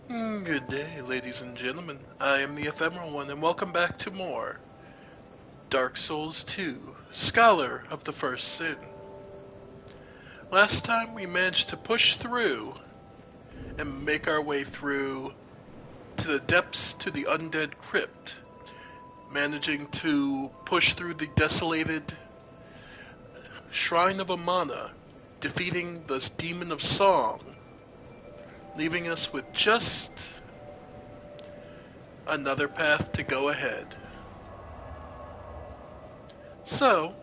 Good day, ladies and gentlemen. I am the Ephemeral One, and welcome back to more Dark Souls 2, Scholar of the First Sin. Last time we managed to push through and make our way through to the depths to the undead crypt, managing to push through the desolated Shrine of Amana, defeating the Demon of Song, leaving us with just another path to go ahead. So,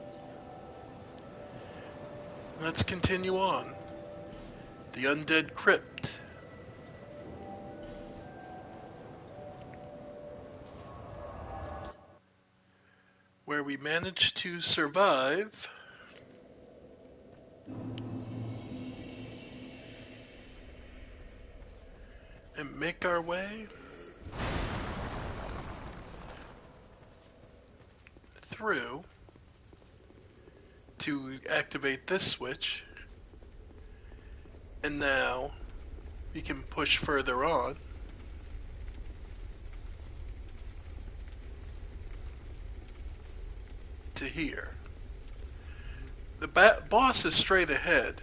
let's continue on. The Undead Crypt. Where we managed to survive and make our way through to activate this switch, and now we can push further on to here. The boss is straight ahead.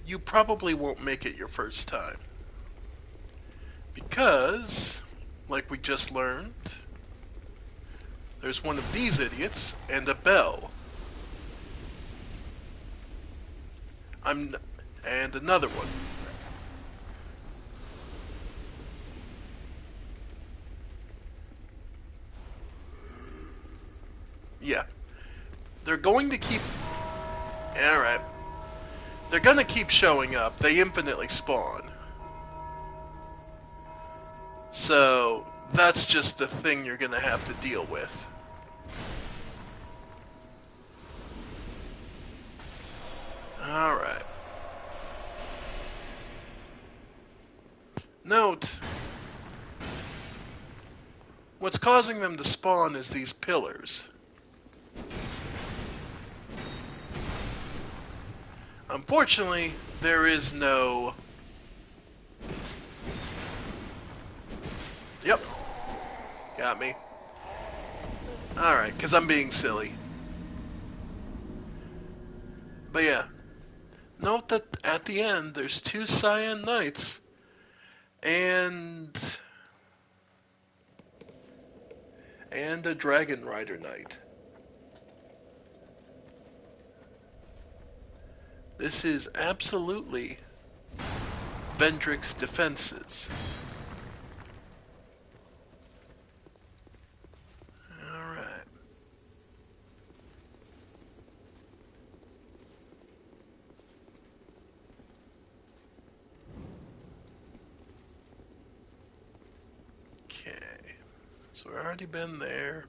You probably won't make it your first time, because, like we just learned, there's one of these idiots and a bell. And another one. Yeah. They're going to keep... Alright. They're gonna keep showing up. They infinitely spawn. So, that's just the thing you're gonna have to deal with. Alright. Note, what's causing them to spawn is these pillars. Unfortunately, there is no... Yep. Got me. Alright, because I'm being silly. But yeah. Note that at the end, there's 2 Cyan Knights and a Dragon Rider Knight. This is absolutely Vendrick's defenses. Alright. Okay. So we've already been there.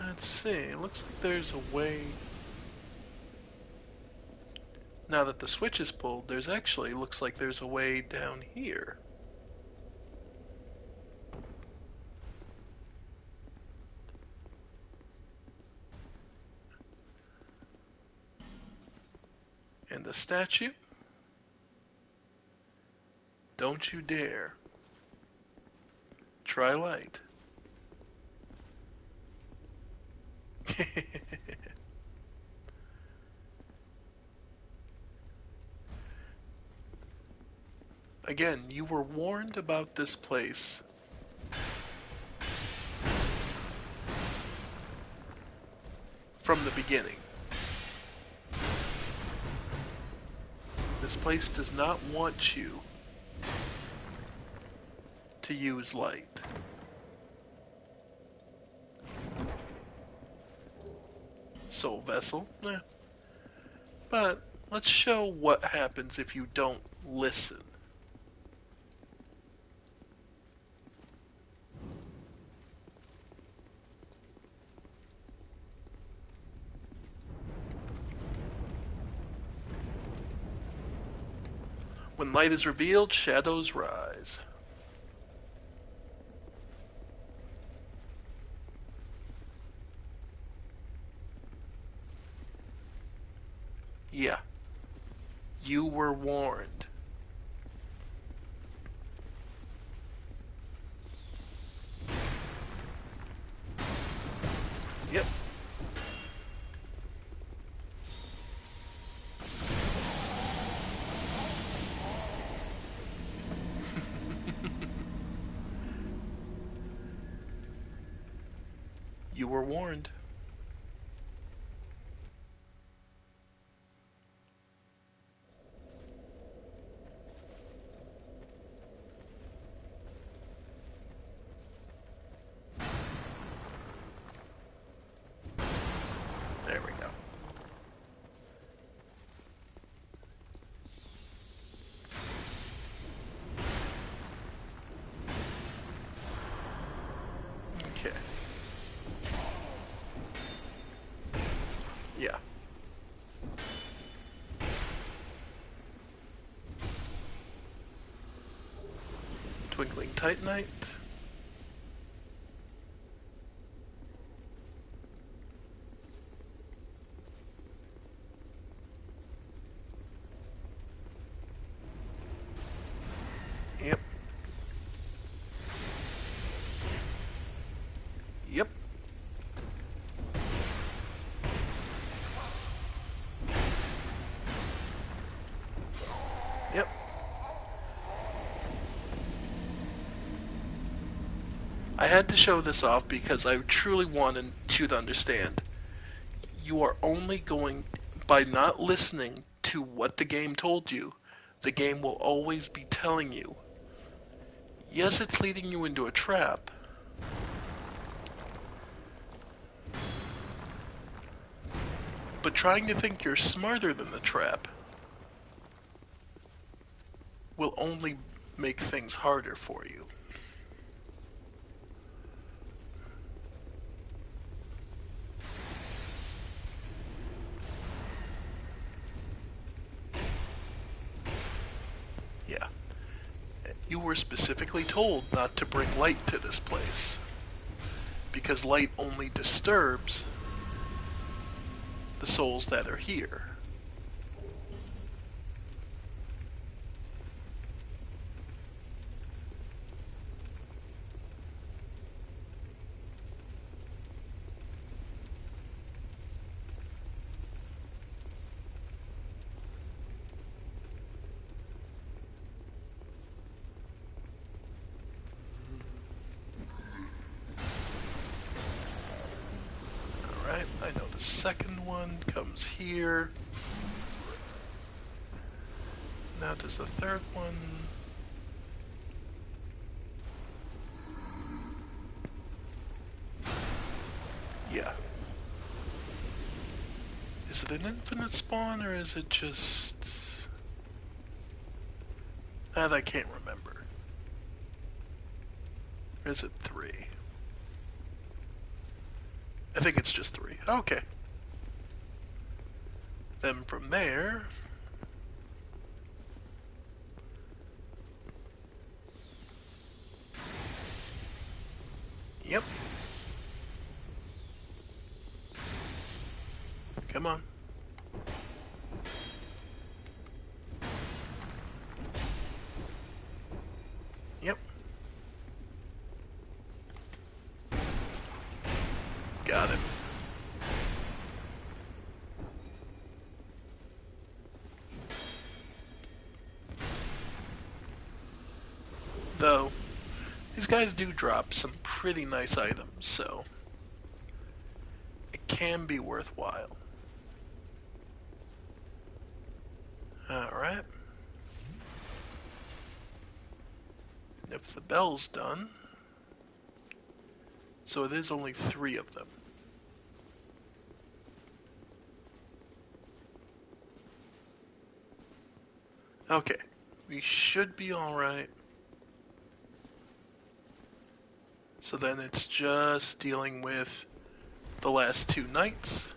Let's see. It looks like there's a way... Now that the switch is pulled, there's actually looks like there's a way down here. And the statue? Don't you dare. Try light. Again, you were warned about this place. From the beginning. This place does not want you to use light. Soul Vessel, eh. But let's show what happens if you don't listen. When light is revealed, shadows rise. Yeah, you were warned. Yep. You were warned. There we go. Okay. Yeah. Twinkling Titanite. Yep. Yep. Yep. I had to show this off because I truly wanted you to understand. You are only going, by not listening to what the game told you, the game will always be telling you. Yes, it's leading you into a trap. But trying to think you're smarter than the trap will only make things harder for you. Yeah. You were specifically told not to bring light to this place, because light only disturbs the souls that are here. Alright, I know the second one comes here. Now does the third one... Yeah. Is it an infinite spawn, or is it just... I can't remember. Or is it 3? I think it's just 3. Okay. Then from there... Yep. Come on. Yep. Got it. Though, these guys do drop some pretty nice items, so it can be worthwhile. Alright. If the bell's done... So it is only 3 of them. Okay. We should be alright. So then it's just dealing with the last 2 knights.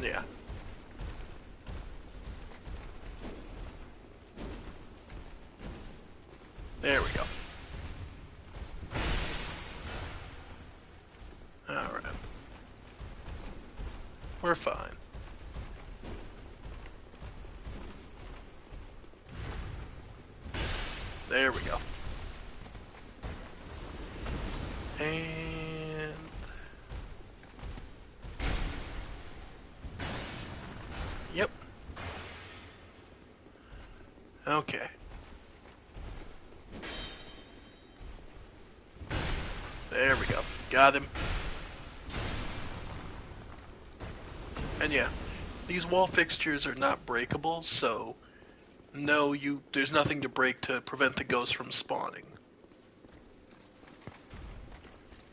Yeah. There we go. Alright. We're fine. There we go. And... Yep. Okay. There we go. Got him. And yeah, these wall fixtures are not breakable, so no, there's nothing to break to prevent the ghost from spawning.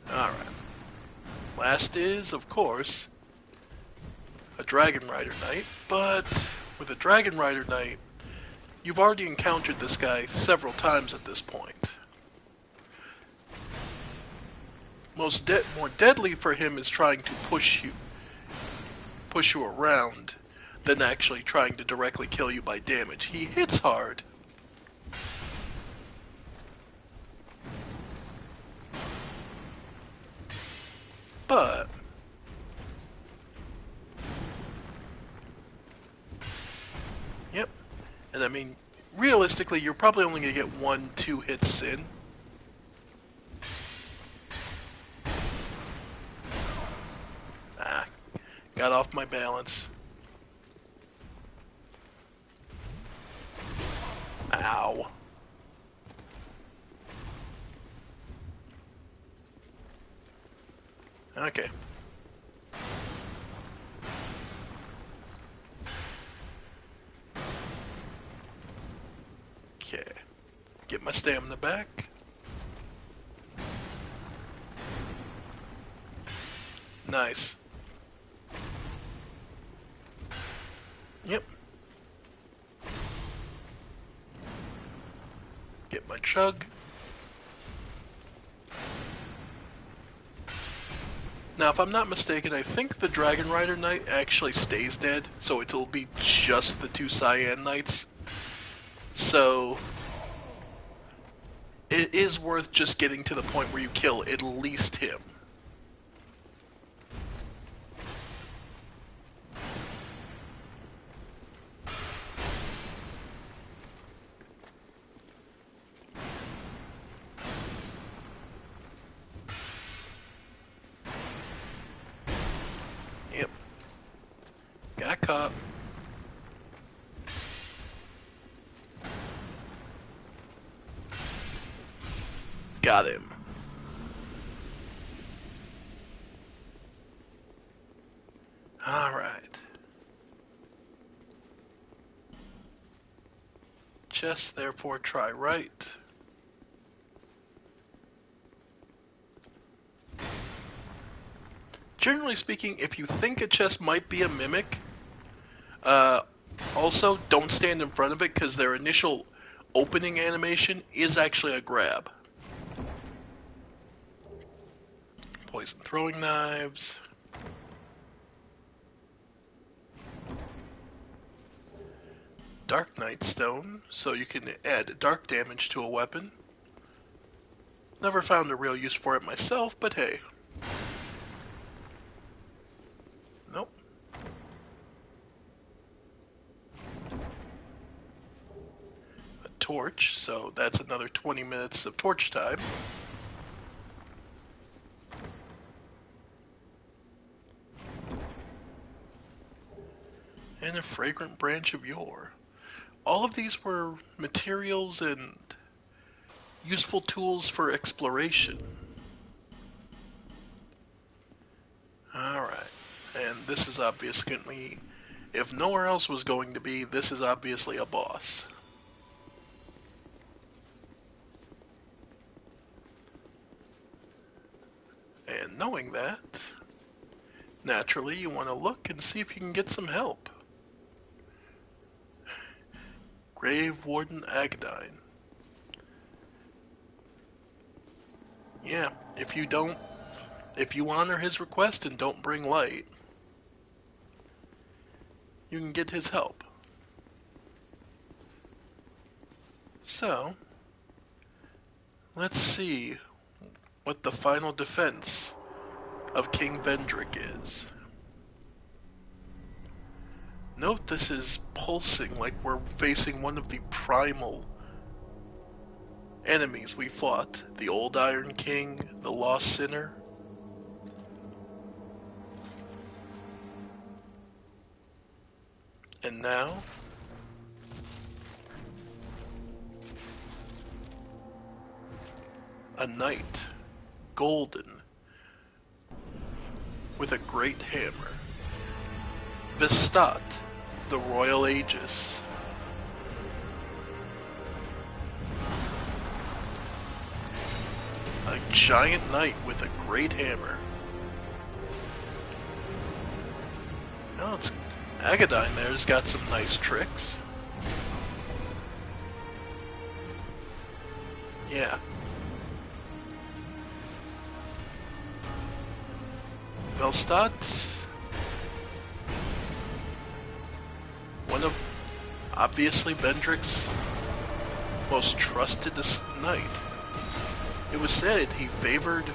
Alright. Last is, of course, a Dragon Rider Knight, but with a Dragon Rider Knight, you've already encountered this guy several times at this point. More deadly for him is trying to push you around than actually trying to directly kill you by damage. He hits hard. But yep. And I mean, realistically, you're probably only going to get 1-2 hits in. Ah, got off my balance. Ow. Okay. Okay. Get my stamina back. Nice. Yep. Get my chug. Now, if I'm not mistaken, I think the Dragon Rider Knight actually stays dead, so it'll be just the 2 Cyan Knights. So, it is worth just getting to the point where you kill at least him. Yep. Got caught. Got him. Alright. Chest, therefore try right. Generally speaking, if you think a chest might be a mimic, also don't stand in front of it because their initial opening animation is actually a grab. Poison throwing knives. Dark Knight Stone, so you can add dark damage to a weapon. Never found a real use for it myself, but hey. Nope. A torch, so that's another 20 minutes of torch time. And a fragrant branch of yore. All of these were materials and useful tools for exploration. Alright, and this is obviously, if nowhere else was going to be, this is obviously a boss. And knowing that, naturally you want to look and see if you can get some help. Grave Warden Agadine. Yeah, if you honor his request and don't bring light, you can get his help. So, let's see what the final defense of King Vendrick is. Note this is pulsing like we're facing one of the primal enemies we fought. The Old Iron King, the Lost Sinner. And now, a knight, golden, with a great hammer. Vestat, the Royal Aegis. A giant knight with a great hammer. Now it's Agadine there's got some nice tricks. Yeah. Velstadt, one of, obviously, Vendrick's most trusted knight. It was said he favored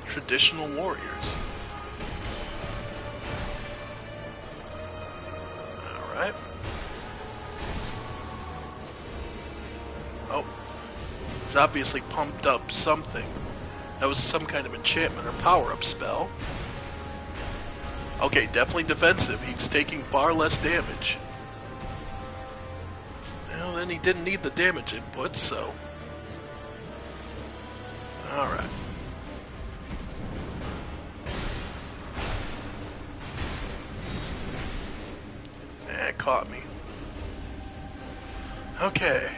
traditional warriors. Alright. Oh. He's obviously pumped up something. That was some kind of enchantment or power-up spell. Okay, definitely defensive. He's taking far less damage. Well, then he didn't need the damage input, so... Alright. It caught me. Okay.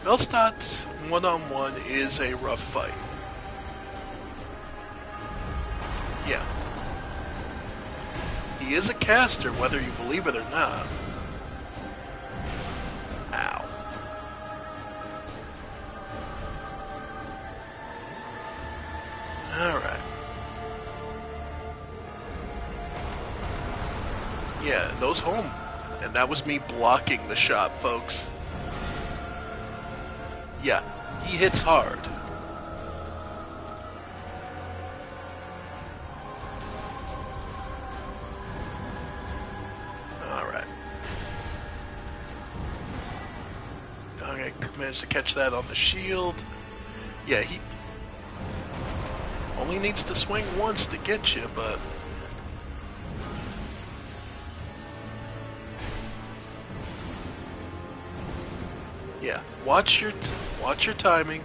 Velstadt's one-on-one is a rough fight. Yeah. He is a caster, whether you believe it or not. Ow. Alright. Yeah, those home. And that was me blocking the shot, folks. Yeah, he hits hard. Alright. Okay, managed to catch that on the shield. Yeah, he only needs to swing once to get you, but... Yeah, watch your timing.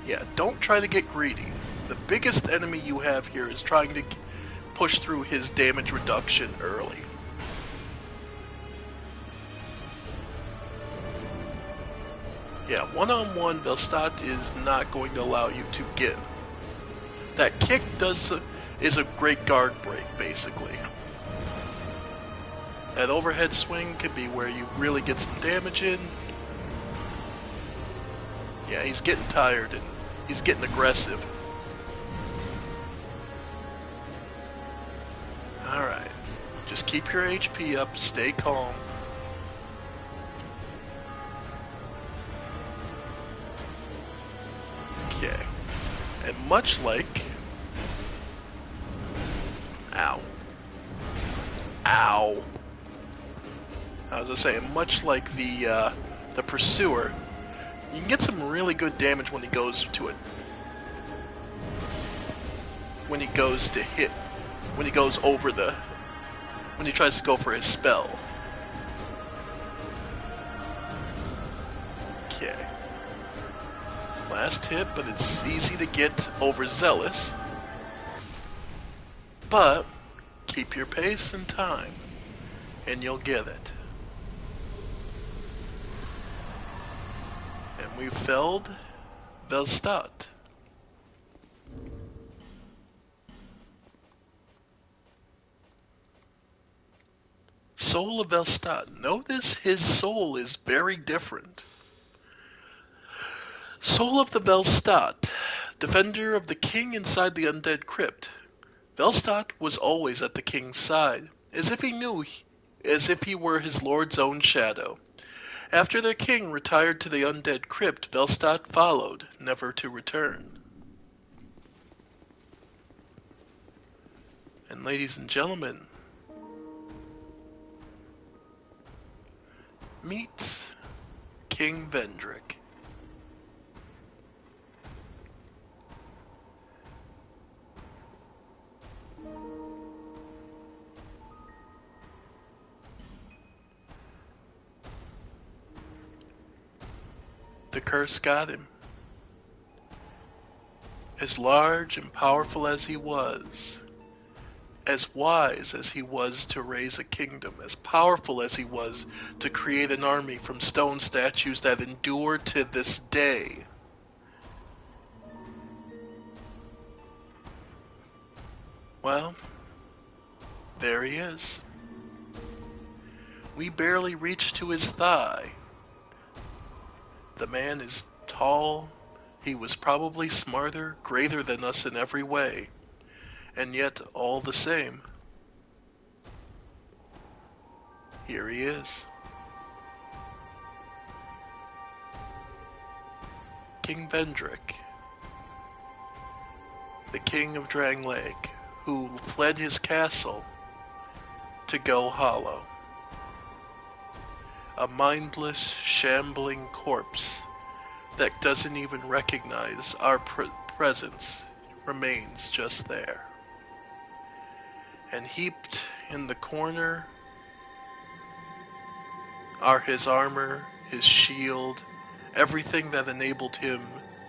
Yeah, don't try to get greedy. The biggest enemy you have here is trying to push through his damage reduction early. Yeah, one-on-one Velstadt is not going to allow you to get. That kick is a great guard break, basically. That overhead swing could be where you really get some damage in. Yeah, he's getting tired and he's getting aggressive. Alright. Just keep your HP up, stay calm. Okay. And much like... Ow. Ow. I was just saying, much like the Pursuer, you can get some really good damage when he goes to it. When he goes to hit. When he goes over the... When he tries to go for his spell. Okay. Last hit, but it's easy to get overzealous. But, keep your pace and time, and you'll get it. And we felled Velstadt. soul of Velstadt. Notice his soul is very different. Soul of the Velstadt, defender of the king inside the undead crypt. Velstadt was always at the king's side, as if he were his lord's own shadow. After their king retired to the undead crypt, Velstadt followed, never to return. And ladies and gentlemen, meet King Vendrick. The curse got him. As large and powerful as he was, as wise as he was to raise a kingdom, as powerful as he was to create an army from stone statues that endure to this day, well, there he is. We barely reach to his thigh. The man is tall. He was probably smarter, greater than us in every way, and yet all the same, here he is. King Vendrick, the king of Drang Lake, who fled his castle to go hollow. A mindless, shambling corpse that doesn't even recognize our presence remains just there. And heaped in the corner are his armor, his shield, everything that enabled him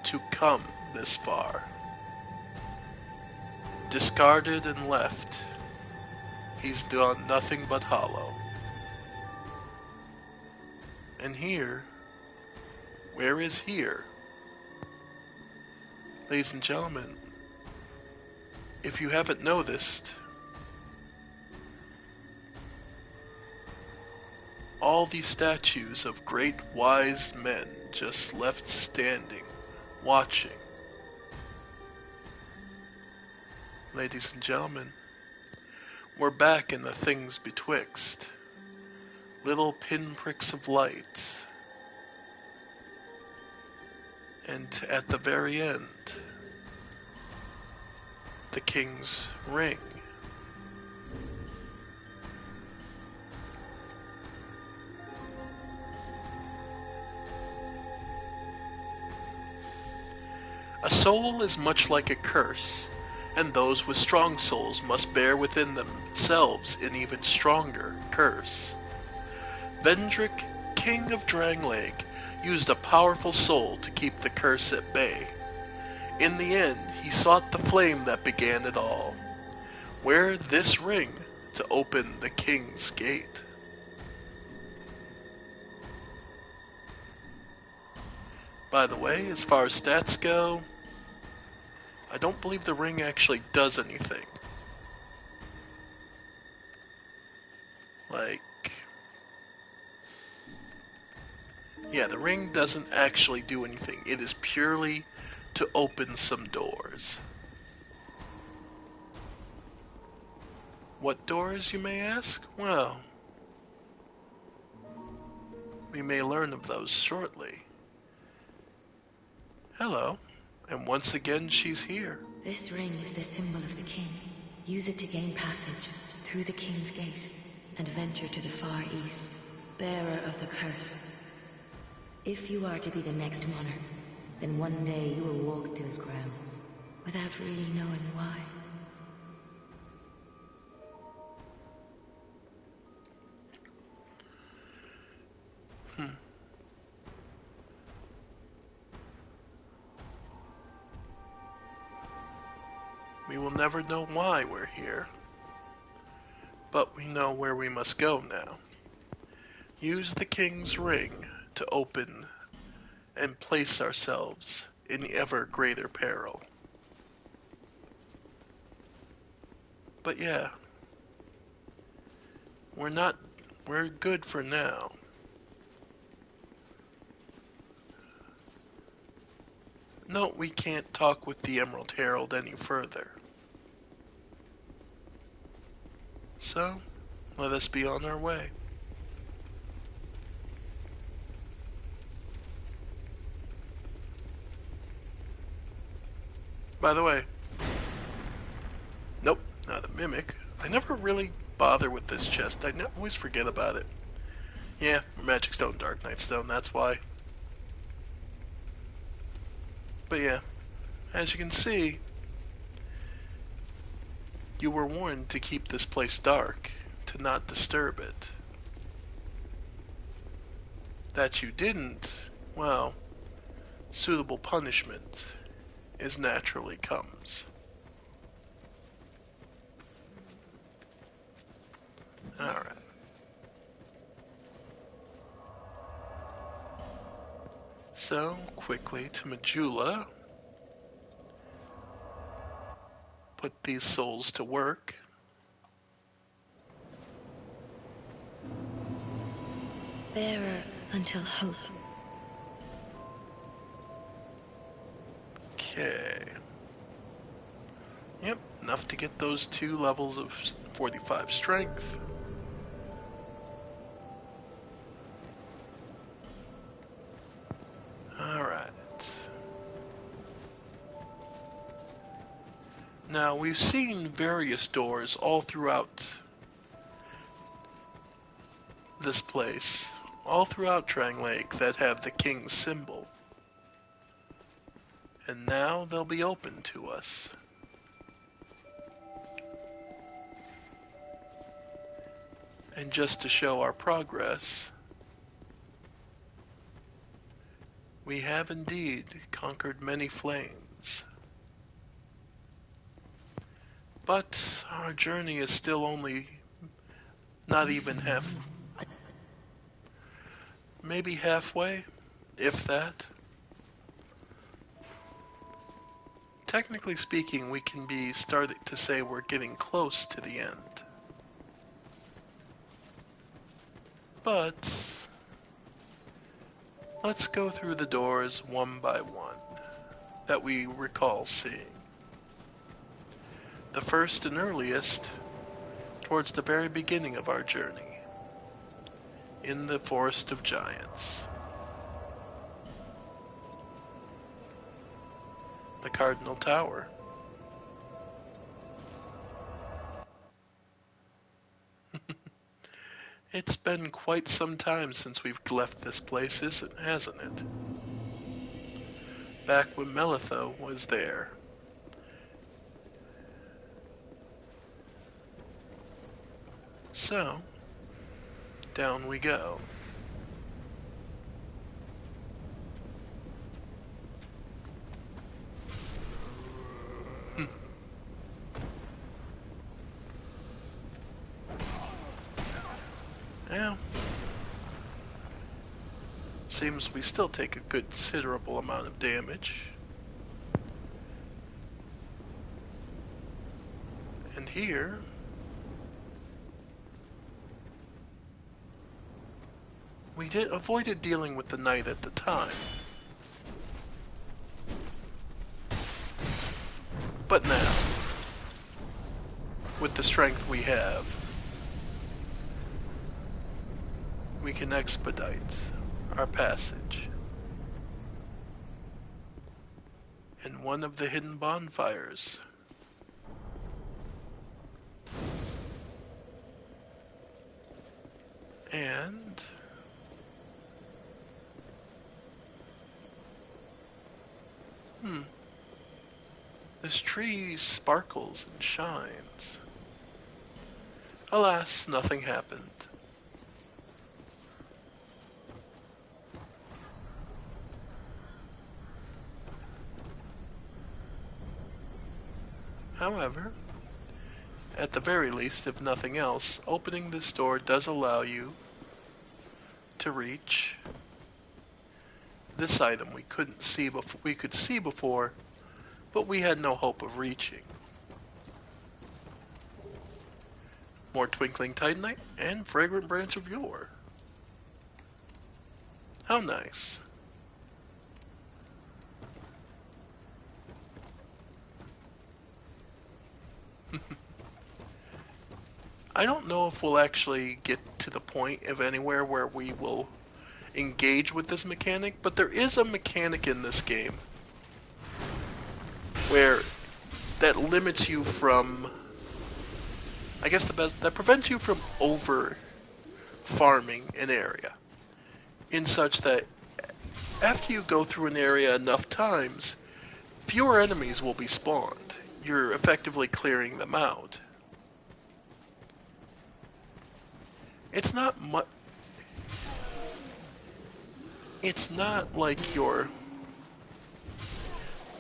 to come this far. Discarded and left, he's done nothing but hollow. And here, where is here? Ladies and gentlemen, if you haven't noticed, all these statues of great wise men just left standing, watching. Ladies and gentlemen, we're back in the things betwixt. Little pinpricks of light. And at the very end, the king's ring. A soul is much like a curse, and those with strong souls must bear within themselves an even stronger curse. Vendrick, king of Drang Lake, used a powerful soul to keep the curse at bay. In the end, he sought the flame that began it all. Wear this ring to open the king's gate. By the way, as far as stats go, I don't believe the ring actually does anything. Yeah, the ring doesn't actually do anything. It is purely to open some doors. What doors, you may ask? Well, we may learn of those shortly. Hello, and once again she's here. This ring is the symbol of the king. Use it to gain passage through the king's gate and venture to the far east, bearer of the curse. If you are to be the next monarch, then one day you will walk those grounds without really knowing why. We will never know why we're here, but we know where we must go now. Use the king's ring to open and place ourselves in ever greater peril. But yeah, we're not we're good for now. No, we can't talk with the Emerald Herald any further. So, let us be on our way. By the way, nope, not a mimic. I never really bother with this chest. I always forget about it. Yeah, Magic Stone, Dark Knight Stone, that's why. But yeah, as you can see, you were warned to keep this place dark, to not disturb it. That you didn't, well, suitable punishment is naturally comes. Alright. So, quickly to Majula. Put these souls to work. Bearer until hope. Okay. Yep, enough to get those 2 levels of 45 strength. Alright. Now, we've seen various doors all throughout this place, all throughout Trang Lake, that have the king's symbol. And now they'll be open to us. And just to show our progress, we have indeed conquered many flames. But our journey is still only not even maybe halfway, if that. Technically speaking, we can be starting to say we're getting close to the end. But let's go through the doors one by one that we recall seeing. The first and earliest, towards the very beginning of our journey, in the Forest of Giants. The Cardinal Tower. It's been quite some time since we've left this place, hasn't it? Back when Melitho was there. So, down we go. Yeah. Seems we still take a considerable amount of damage. And here, we avoided dealing with the knight at the time. But now, with the strength we have, we can expedite our passage. In one of the hidden bonfires. And this tree sparkles and shines. Alas, nothing happened. However, at the very least, if nothing else, opening this door does allow you to reach this item we couldn't see before. We could see before, but we had no hope of reaching. More Twinkling Titanite and Fragrant Branch of Yore. How nice. I don't know if we'll actually get to the point of anywhere where we will engage with this mechanic, but there is a mechanic in this game where that limits you from, I guess that prevents you from over farming an area, in such that after you go through an area enough times, fewer enemies will be spawned. You're effectively clearing them out. It's not much. It's not like you're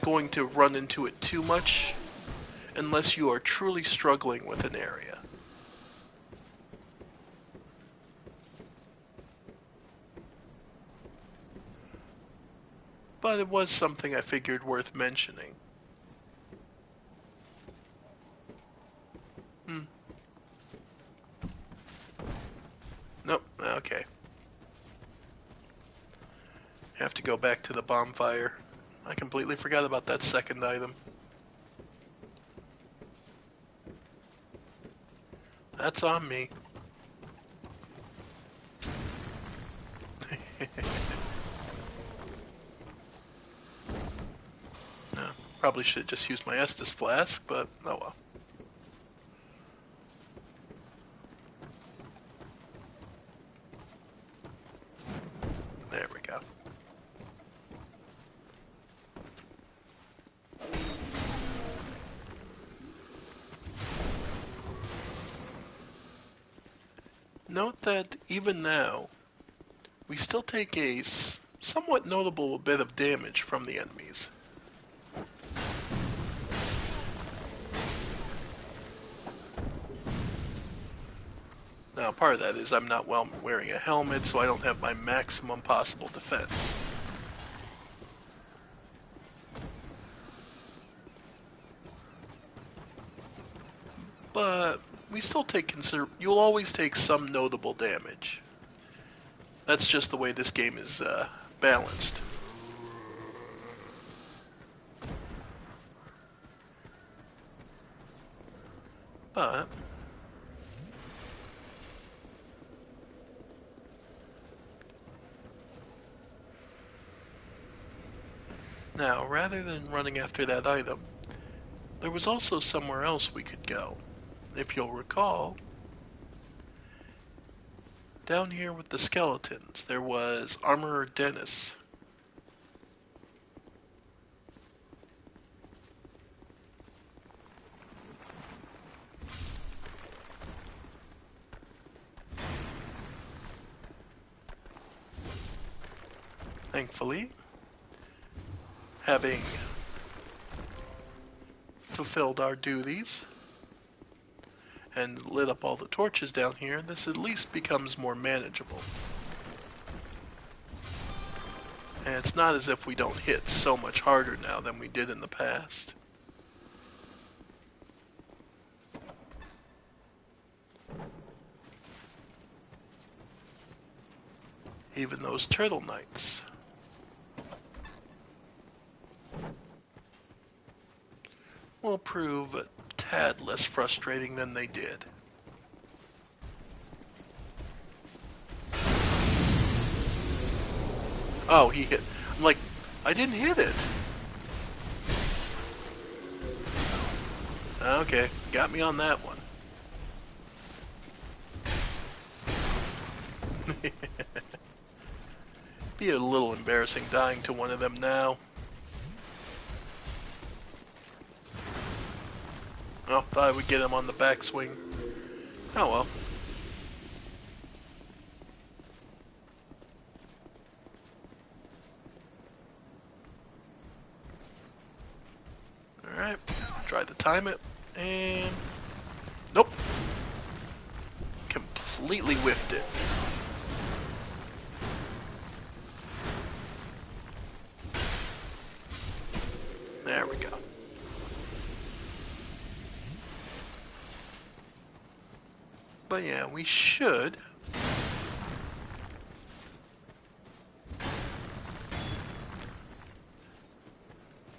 going to run into it too much unless you are truly struggling with an area. But it was something I figured worth mentioning. Nope, okay. Have to go back to the bonfire. I completely forgot about that second item. That's on me. No, probably should have just used my Estus flask, but oh well. There we go. Note that even now, we still take a somewhat notable bit of damage from the enemies. Now, part of that is I'm not wearing a helmet, so I don't have my maximum possible defense. But we still take you'll always take some notable damage. That's just the way this game is balanced. But now, rather than running after that item, there was also somewhere else we could go. If you'll recall, down here with the skeletons, there was Armorer Dennis. Thankfully, having fulfilled our duties and lit up all the torches down here, this at least becomes more manageable. And it's not as if we don't hit so much harder now than we did in the past. Even those turtle knights. Will prove a tad less frustrating than they did. Oh, he hit. I'm like, I didn't hit it. Okay, got me on that one. Be a little embarrassing dying to one of them now. Oh, thought I would get him on the backswing. Oh well. Alright, try to time it, and nope. Completely whiffed it. There we go. But yeah, we should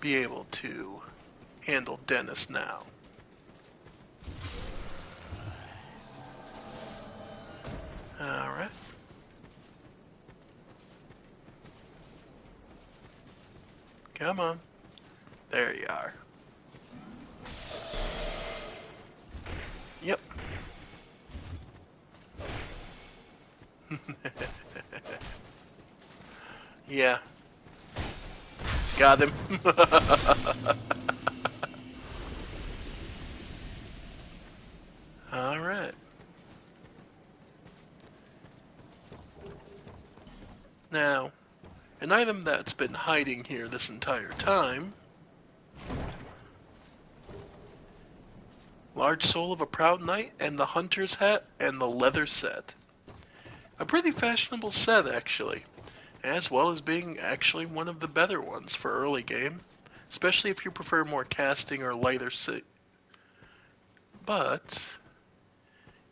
be able to handle Dennis now. Alright. Come on. There you are. Yep. Yeah. Got him. Alright. Now, an item that's been hiding here this entire time. Large soul of a proud knight and the hunter's hat and the leather set. A pretty fashionable set, actually, as well as being actually one of the better ones for early game, especially if you prefer more casting or lighter set. But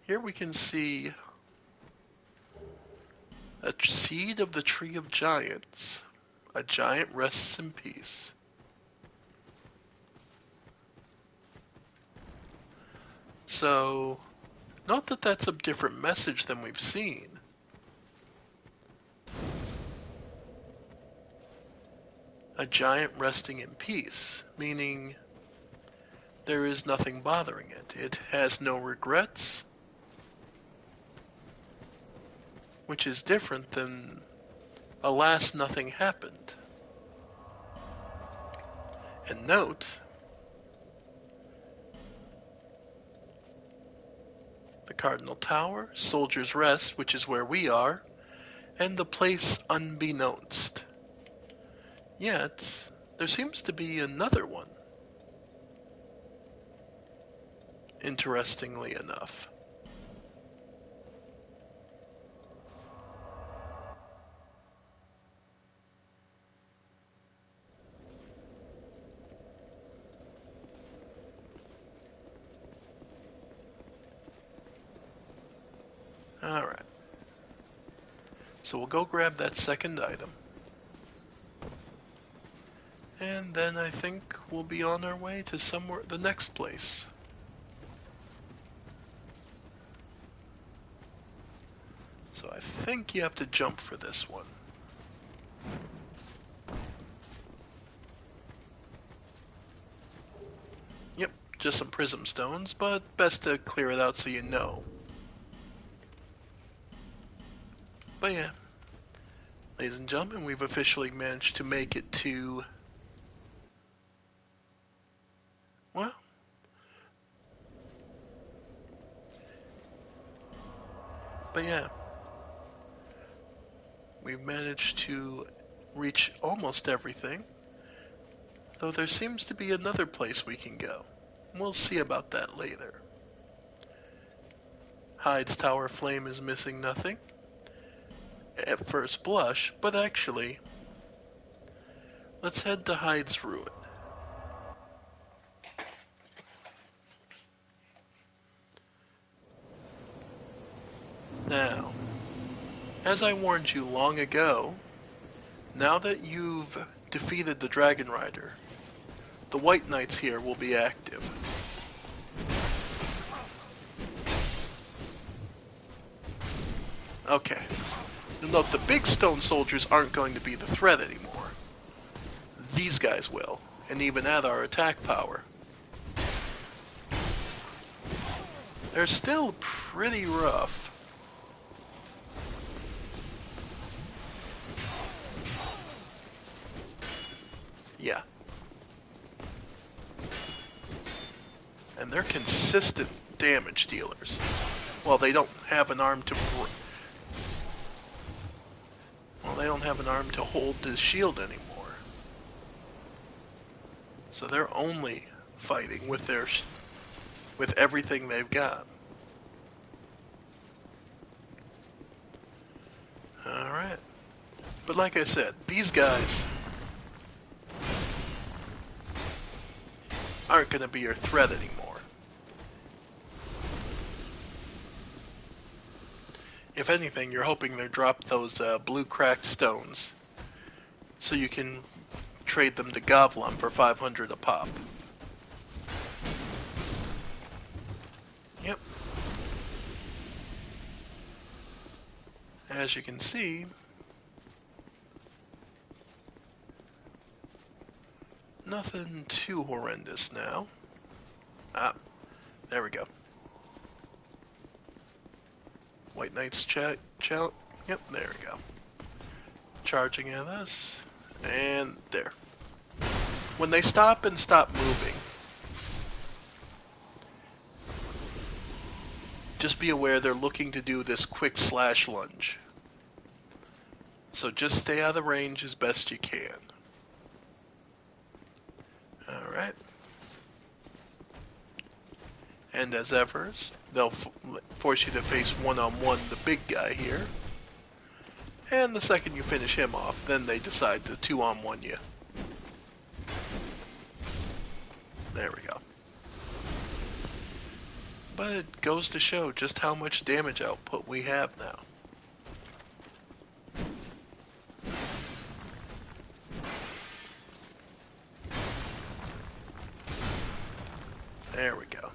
here we can see a seed of the tree of giants. A giant rests in peace. So, note that that's a different message than we've seen. A giant resting in peace, meaning there is nothing bothering it. It has no regrets, which is different than alas, nothing happened. And note, the Cardinal Tower, Soldier's Rest, which is where we are, and the place unbeknownst. Yet, there seems to be another one, interestingly enough. Alright. So we'll go grab that second item. And then I think we'll be on our way to somewhere, the next place. So I think you have to jump for this one. Yep, just some prism stones, but best to clear it out so you know. But yeah, ladies and gentlemen, we've officially managed to make it to, well, but yeah, we've managed to reach almost everything, though there seems to be another place we can go. We'll see about that later. Hyde's Tower Flame is missing nothing at first blush, but actually, let's head to Hyde's Ruin. Now, as I warned you long ago, now that you've defeated the Dragon Rider, the White Knights here will be active. Okay. You'll note the big stone soldiers aren't going to be the threat anymore. These guys will, and even at our attack power. They're still pretty rough. Yeah. And they're consistent damage dealers. Well, they don't have an arm to... Well, they don't have an arm to hold his shield anymore. So they're only fighting with their... with everything they've got. Alright. But like I said, these guys aren't going to be your threat anymore. If anything, you're hoping they drop those blue cracked stones so you can trade them to Govlon for 500 a pop. Yep. As you can see, nothing too horrendous now. Ah, there we go. White Knight's yep, there we go. Charging at us, and there. When they stop and stop moving, just be aware they're looking to do this quick slash lunge. So just stay out of range as best you can. Alright. And as ever, they'll force you to face one-on-one the big guy here. And the second you finish him off, then they decide to two-on-one you. There we go. But it goes to show just how much damage output we have now. There we go.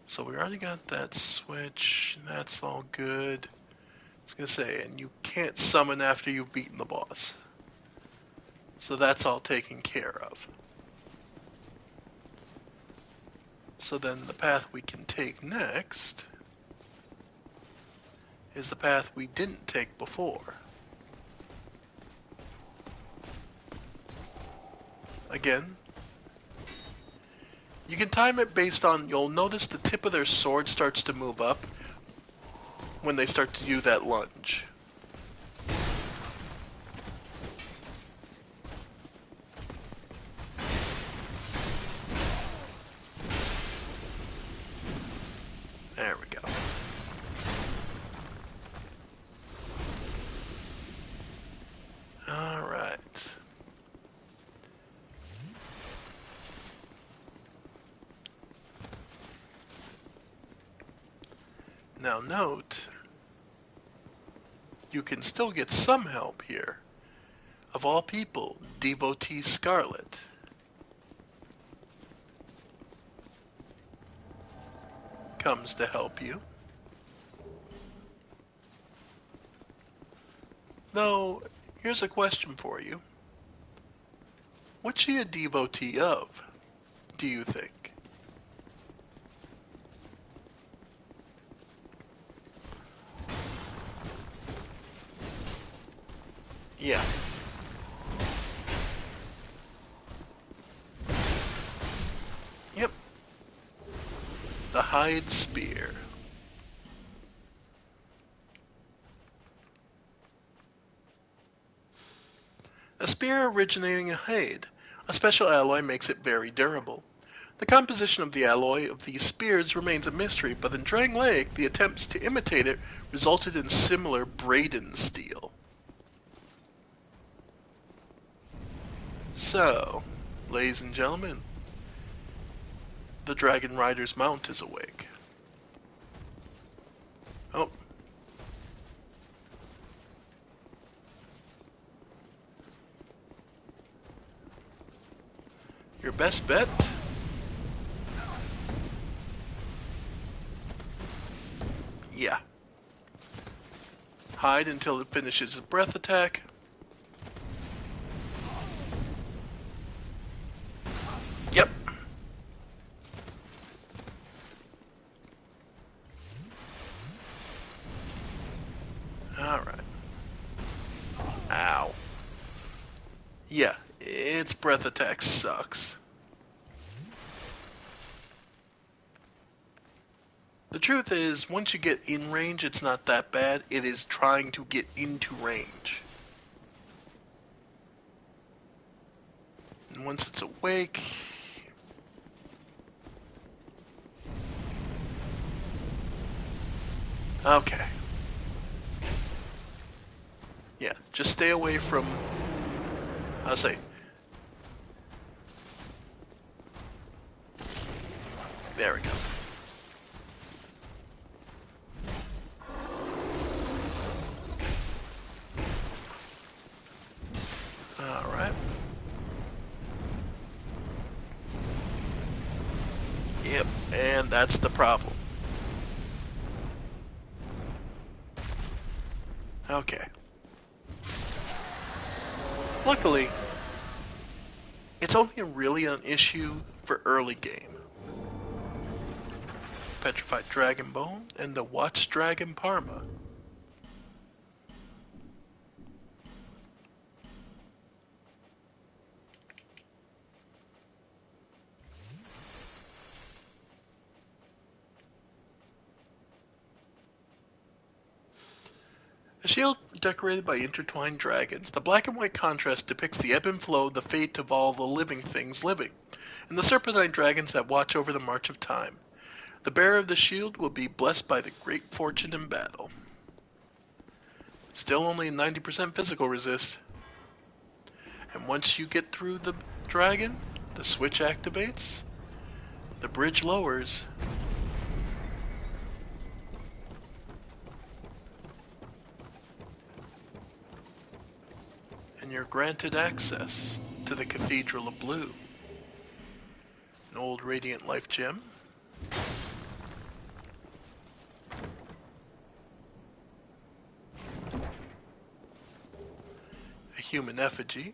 So we already got that switch. That's all good. I was gonna say, and you can't summon after you've beaten the boss. So that's all taken care of. So then the path we can take next is the path we didn't take before. Again, you can time it based on, you'll notice the tip of their sword starts to move up when they start to do that lunge. There we go. All right. Now note, you can still get some help here. Of all people, Devotee Scarlet. Comes to help you. Though, here's a question for you. What's she a devotee of, do you think? Yeah. Yep. The Hide Spear. A spear originating in Hide. A special alloy makes it very durable. The composition of the alloy of these spears remains a mystery, but in Drang Lake, the attempts to imitate it resulted in similar Braden steel. So, ladies and gentlemen, the Dragon Rider's mount is awake. Oh. Your best bet? Yeah. Hide until it finishes its breath attack. Yep. Alright. Ow. Yeah, its breath attack sucks. The truth is, once you get in range, it's not that bad. It is trying to get into range. And once it's awake... Okay. Yeah, just stay away from... I'll say... There we go. Alright. Yep, and that's the problem. Okay. Luckily, it's only really an issue for early game. Petrified Dragon Bone and the Watch Dragon Parma. A shield decorated by intertwined dragons, the black and white contrast depicts the ebb and flow, the fate of all the living things living, and the serpentine dragons that watch over the march of time. The bearer of the shield will be blessed by the great fortune in battle. Still only 90% physical resist. And once you get through the dragon, the switch activates, the bridge lowers, and you're granted access to the Cathedral of Blue. An old Radiant Life gem. A human effigy.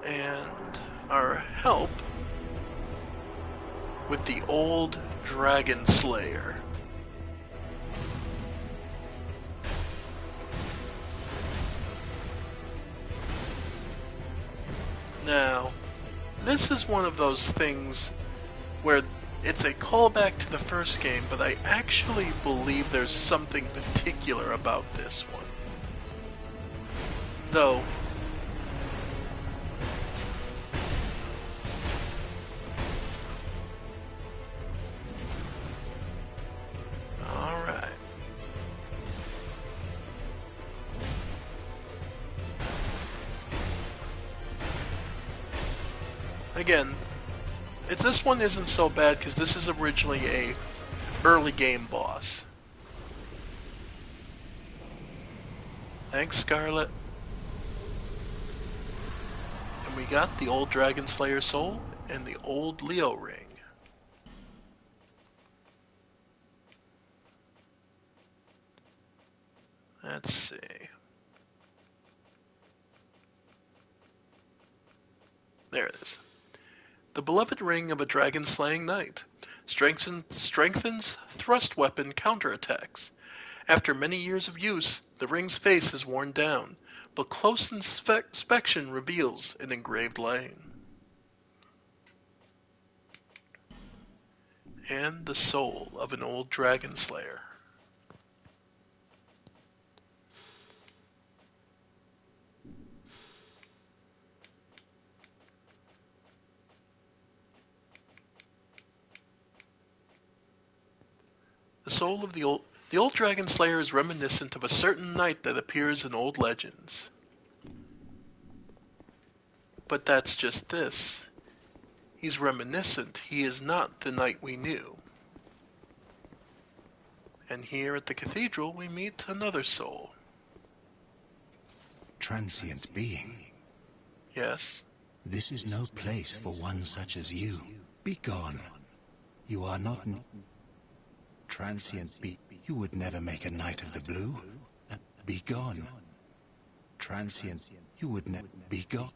And our help with the old Dragon Slayer. Now, this is one of those things where it's a callback to the first game, but I actually believe there's something particular about this one. Though, alright. Again, this one isn't so bad because this is originally a early game boss. Thanks, Scarlet. And we got the old Dragon Slayer soul and the old Leo ring. Let's see. There it is. The beloved ring of a dragon-slaying knight strengthens thrust weapon counterattacks. After many years of use, the ring's face is worn down, but close inspection reveals an engraved line. And the soul of an old dragon slayer. The soul of the old dragon slayer is reminiscent of a certain knight that appears in old legends. But that's just this. He's reminiscent. He is not the knight we knew. And here at the cathedral we meet another soul. Transient being. Yes. This is no place for one such as you. Be gone. You are not transient be. You would never make a knight of the blue. Be gone. Transient. You would never be gone.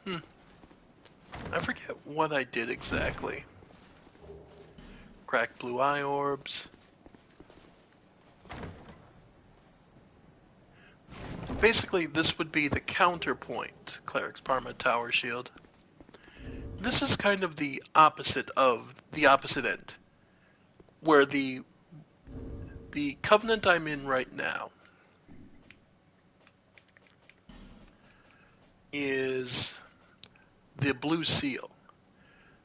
I forget what I did exactly. Cracked blue eye orbs. Basically, this would be the counterpoint, Cleric's Parma Tower Shield. This is kind of the opposite end. Where the covenant I'm in right now is the blue seal.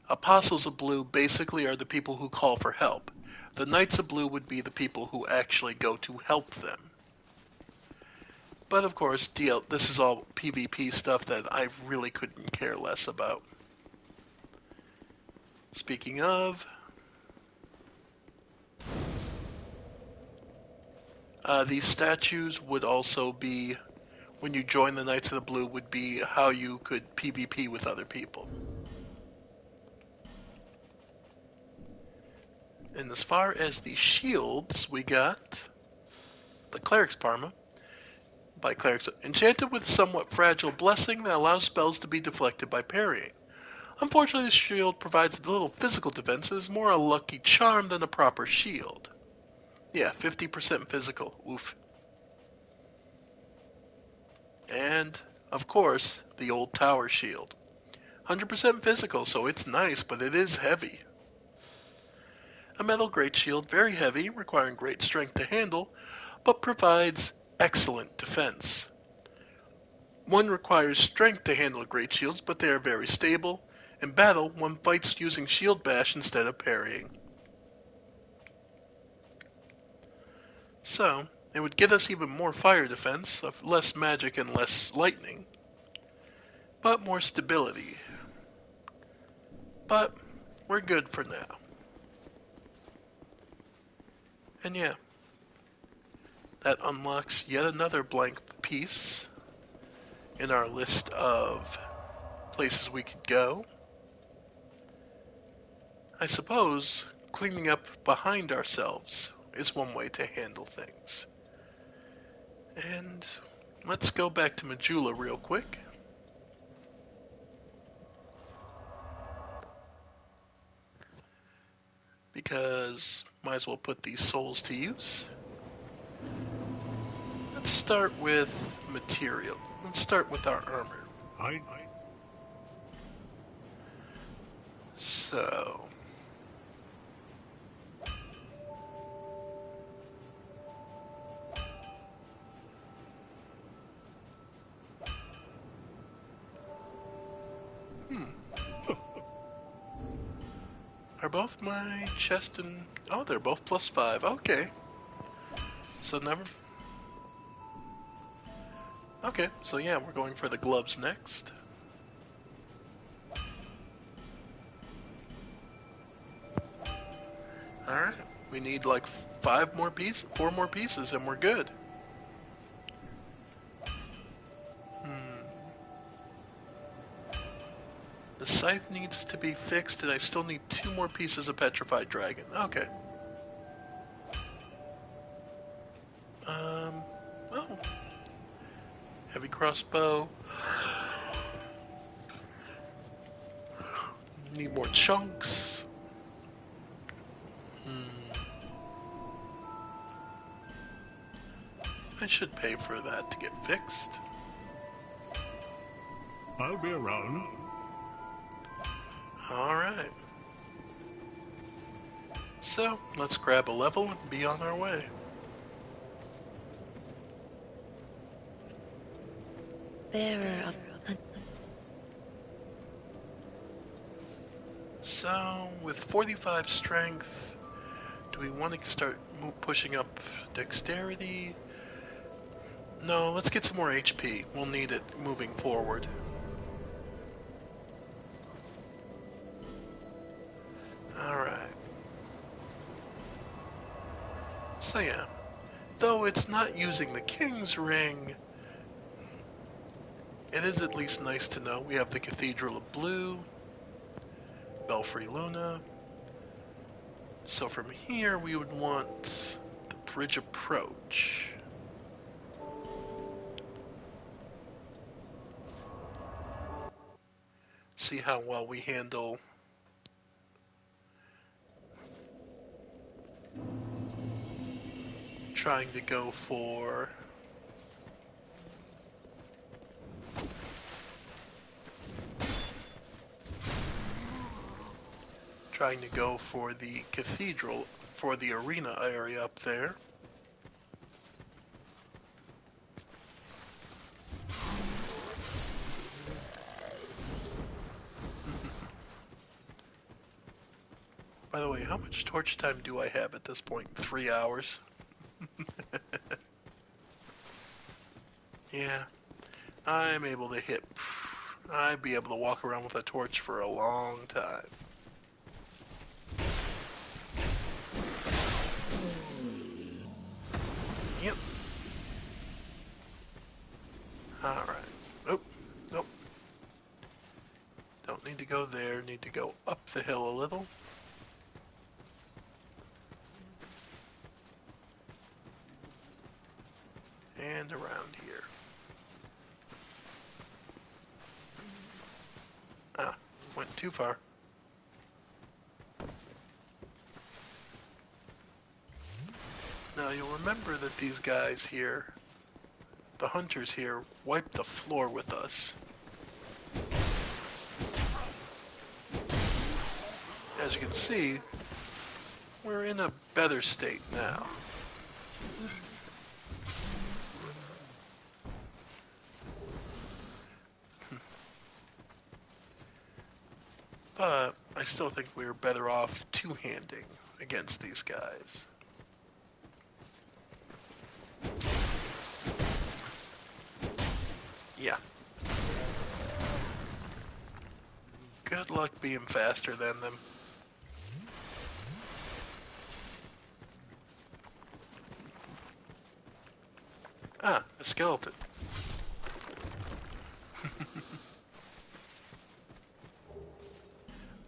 Apostles of Blue basically are the people who call for help. The Knights of Blue would be the people who actually go to help them. But of course, this is all PvP stuff that I really couldn't care less about. Speaking of, these statues would also be, when you join the Knights of the Blue, would be how you could PvP with other people. And as far as the shields, we got the Cleric's Parma by Clerics, enchanted with somewhat fragile blessing that allows spells to be deflected by parrying. Unfortunately, this shield provides a little physical defense and is more a lucky charm than a proper shield. Yeah, 50% physical. Oof. And, of course, the old tower shield. 100% physical, so it's nice, but it is heavy. A metal great shield, very heavy, requiring great strength to handle, but provides excellent defense. One requires strength to handle great shields, but they are very stable. In battle, one fights using shield bash instead of parrying. So, it would get us even more fire defense, of less magic and less lightning, but more stability. But, we're good for now. And yeah, that unlocks yet another blank piece in our list of places we could go. I suppose cleaning up behind ourselves is one way to handle things. And let's go back to Majula real quick. Because might as well put these souls to use. Let's start with material. Let's start with our armor. So, are both my chest and... Oh, they're both +5. Okay. So never... Okay, so yeah, we're going for the gloves next. Alright, we need like 4 more pieces, and we're good. The scythe needs to be fixed, and I still need 2 more pieces of petrified dragon. Okay. Oh. Heavy crossbow. Need more chunks. I should pay for that to get fixed. I'll be around. Alright. So, let's grab a level and be on our way. Bearer of... So, with 45 strength, do we want to start pushing up dexterity? No, let's get some more HP. We'll need it moving forward. Alright. So yeah, though it's not using the King's Ring, it is at least nice to know we have the Cathedral of Blue, Belfry Luna. So from here we would want the bridge approach. See how well we handle trying to go for the cathedral, for the arena area up there. By the way, how much torch time do I have at this point? 3 hours? Yeah, I'm able to hit. I'd be able to walk around with a torch for a long time. Yep. Alright. Oh, nope. Don't need to go there. Need to go up the hill a little. And around here. Ah, went too far. Now you'll remember that these guys here, the hunters here, wiped the floor with us. As you can see, we're in a better state now. But I still think we were better off two-handing against these guys. Yeah. Good luck being faster than them. Ah, a skeleton.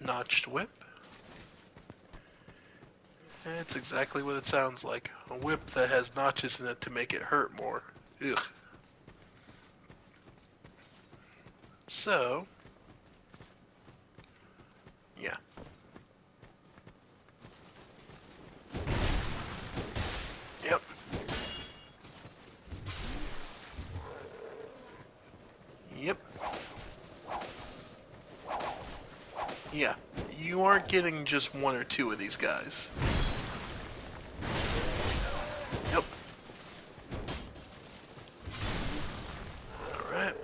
Notched whip. It's exactly what it sounds like. A whip that has notches in it to make it hurt more. Ugh. So, yeah. Yep. Yep. Yeah. You aren't getting just one or two of these guys. Yep. Alright.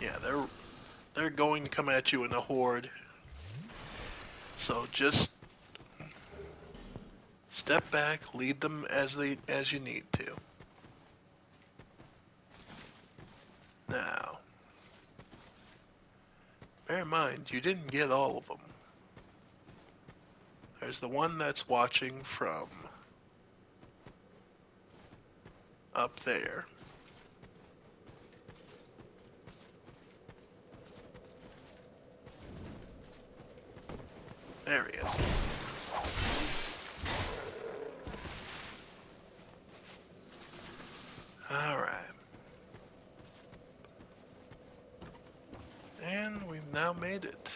Yeah, they're going to come at you in a horde. So just step back, lead them as you need to. Now, bear in mind, you didn't get all of them. There's the one that's watching from up there. There he is. Alright. And we've now made it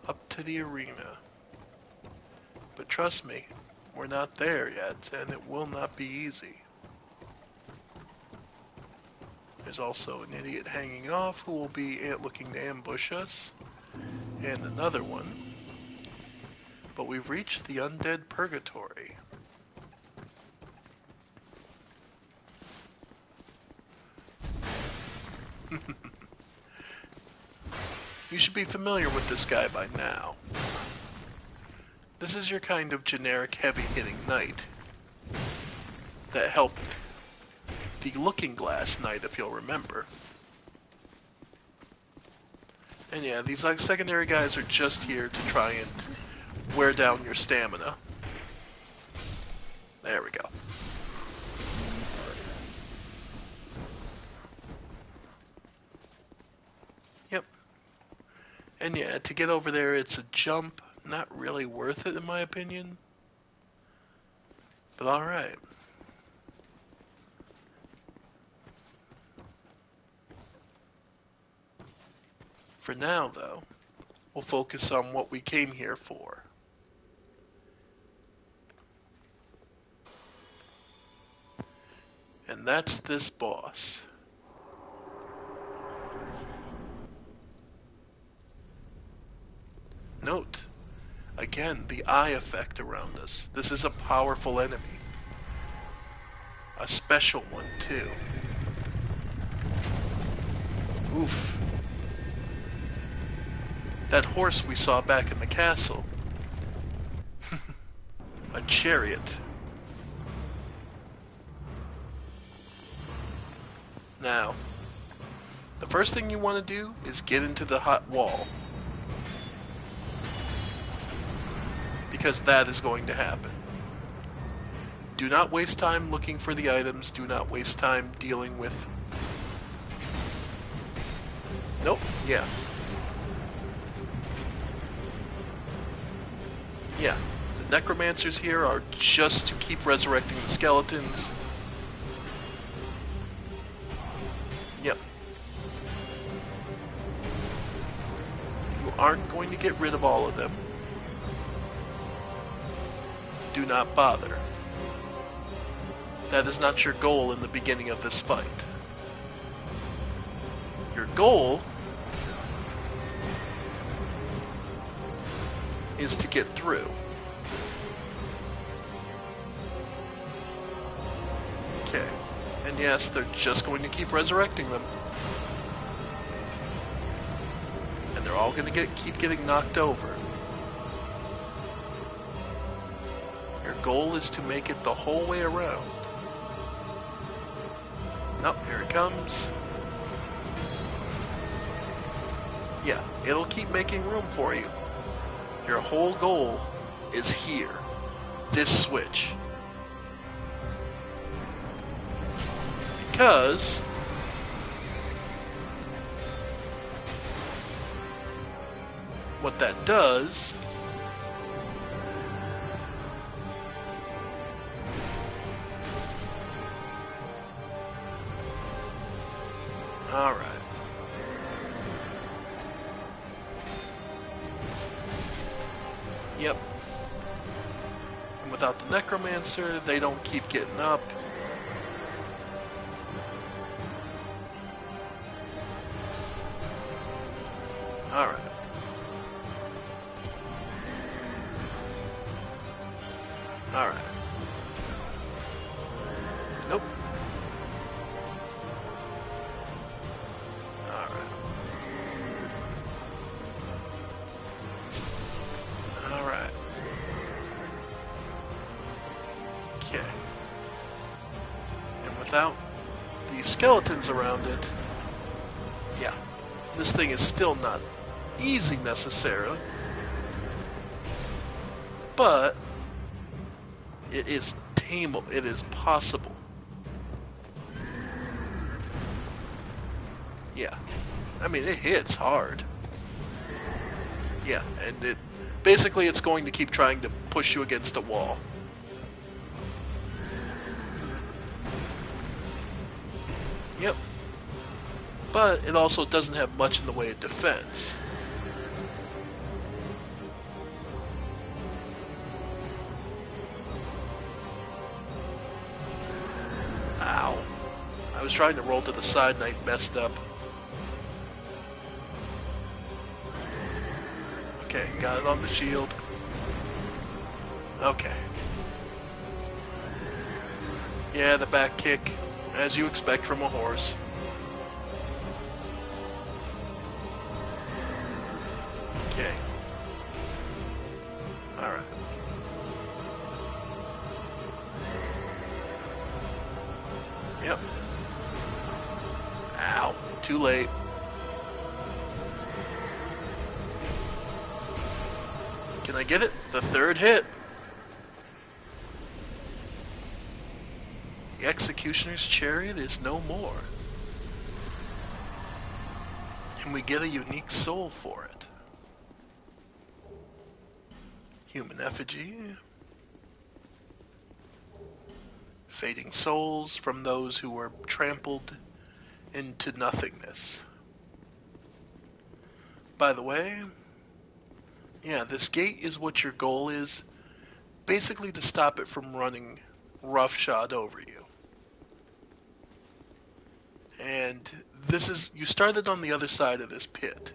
up to the arena. But trust me, we're not there yet, and it will not be easy. There's also an idiot hanging off who will be looking to ambush us, and another one. But we've reached the undead purgatory. You should be familiar with this guy by now. This is your kind of generic heavy-hitting knight that helped the Looking Glass Knight, if you'll remember. And yeah, these secondary guys are just here to try and wear down your stamina. There we go. Yep. And yeah, to get over there, it's a jump. Not really worth it, in my opinion. But alright. For now, though, we'll focus on what we came here for. And that's this boss. Note, again, the eye effect around us. This is a powerful enemy. A special one, too. Oof. That horse we saw back in the castle. a chariot. Now, the first thing you want to do is get into the hot wall. Because that is going to happen. Do not waste time looking for the items. Do not waste time dealing with... Nope, yeah. Yeah, the necromancers here are just to keep resurrecting the skeletons. Yep. You aren't going to get rid of all of them. Do not bother. That is not your goal in the beginning of this fight. Your goal is to get through. Okay. And yes, they're just going to keep resurrecting them. And they're all going to keep getting knocked over. Your goal is to make it the whole way around. Oh, here it comes. Yeah, it'll keep making room for you. Your whole goal is here. This switch. Because what that does all right. Yep. And without the necromancer, they don't keep getting up. Alright. Alright. Nope. Alright. Alright. Okay. And without the skeletons around it, yeah, this thing is still not easy necessarily, but it is tameable. It is possible. Yeah, I mean it hits hard. Yeah, and it basically it's going to keep trying to push you against a wall. Yep. But it also doesn't have much in the way of defense. Ow. I was trying to roll to the side and I messed up. Okay, got it on the shield. Okay. Yeah, the back kick, as you expect from a horse. Okay. Alright. Yep. Ow. Too late. Can I get it? The third hit. The Executioner's Chariot is no more. And we get a unique soul for it. Human effigy. Fading souls from those who were trampled into nothingness. By the way, yeah, this gate is what your goal is. Basically to stop it from running roughshod over you. And this is, you started on the other side of this pit.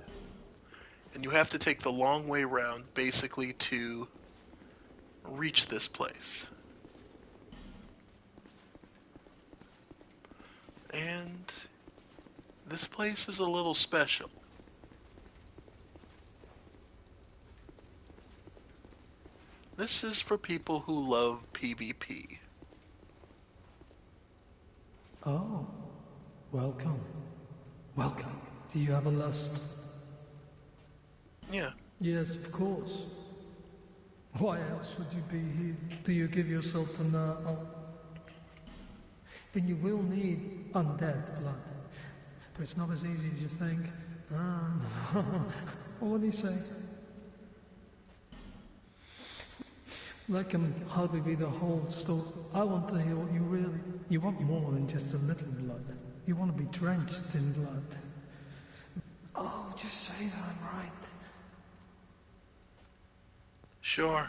And you have to take the long way around, basically, to reach this place. And this place is a little special. This is for people who love PvP. Oh, welcome. Welcome. Do you have a lust? Yeah. Yes, of course. Why else would you be here? Do you give yourself to Na'al? Then you will need undead blood. But it's not as easy as you think. What do you say? That can hardly be the whole story. I want to hear what you really... You want more than just a little blood. You want to be drenched in blood. Oh, just say that I'm right. Sure.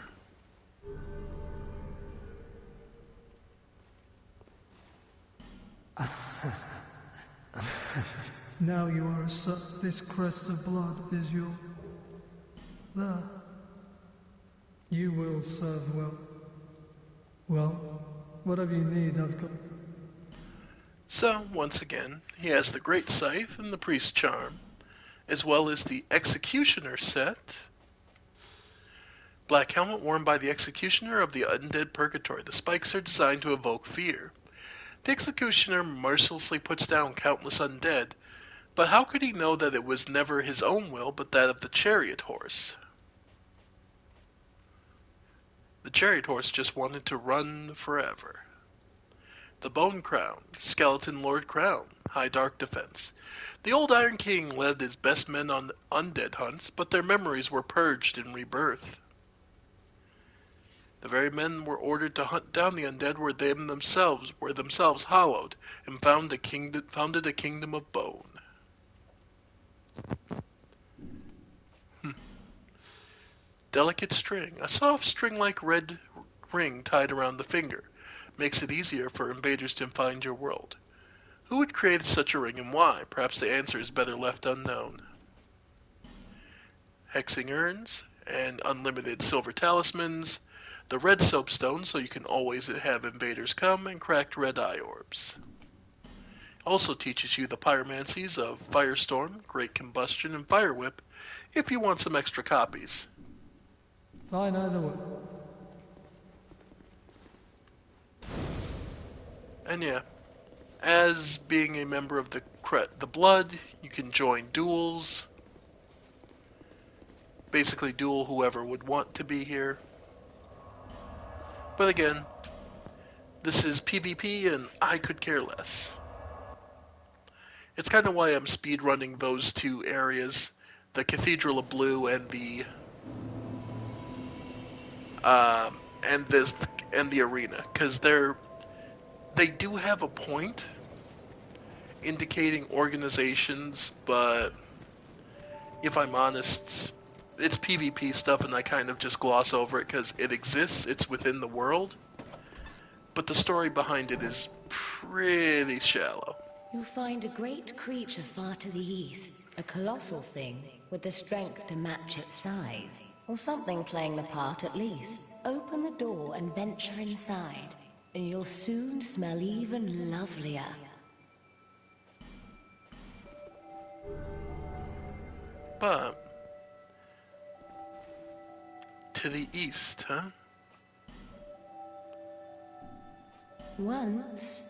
Now you are this crest of blood is your... There. You will serve well. Well, whatever you need, I've got... So, once again, he has the Great Scythe and the Priest Charm, as well as the Executioner set. Black helmet worn by the Executioner of the Undead Purgatory. The spikes are designed to evoke fear. The Executioner mercilessly puts down countless undead, but how could he know that it was never his own will, but that of the Chariot Horse? The Chariot Horse just wanted to run forever. The Bone Crown, Skeleton Lord Crown, High Dark Defense. The old Iron King led his best men on undead hunts, but their memories were purged in rebirth. The very men were ordered to hunt down the undead were themselves hollowed, and founded a kingdom of bone. Delicate string, a soft string-like red ring tied around the finger, makes it easier for invaders to find your world. Who would create such a ring and why? Perhaps the answer is better left unknown. Hexing urns and unlimited silver talismans, the red soapstone so you can always have invaders come, and cracked red eye orbs. Also teaches you the pyromancies of Firestorm, Great Combustion, and Fire Whip if you want some extra copies. Fine, either way. And yeah, as being a member of the Blood, you can join duels. Basically duel whoever would want to be here. But again, this is PvP and I could care less. It's kind of why I'm speedrunning those two areas, the Cathedral of Blue and the arena, because they do have a point indicating organizations, but if I'm honest, it's PvP stuff and I kind of just gloss over it because it exists, it's within the world, but the story behind it is pretty shallow. You'll find a great creature far to the east, a colossal thing with the strength to match its size, or something playing the part at least. Open the door and venture inside, and you'll soon smell even lovelier. But to the east, huh? Once,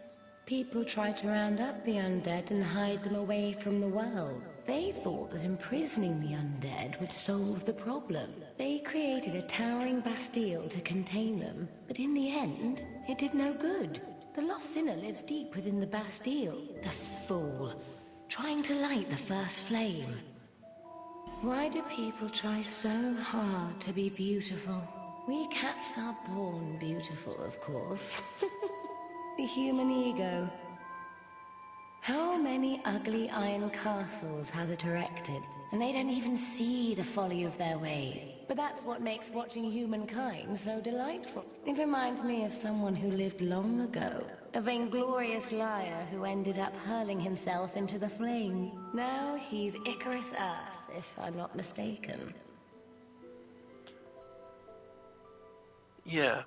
people tried to round up the undead and hide them away from the world. They thought that imprisoning the undead would solve the problem. They created a towering bastille to contain them, but in the end, it did no good. The lost sinner lives deep within the bastille. The fool, trying to light the first flame. Why do people try so hard to be beautiful? We cats are born beautiful, of course. The human ego. How many ugly iron castles has it erected, and they don't even see the folly of their ways. But that's what makes watching humankind so delightful. It reminds me of someone who lived long ago. A vainglorious liar who ended up hurling himself into the flames. Now he's Icarus Earth, if I'm not mistaken. Yeah,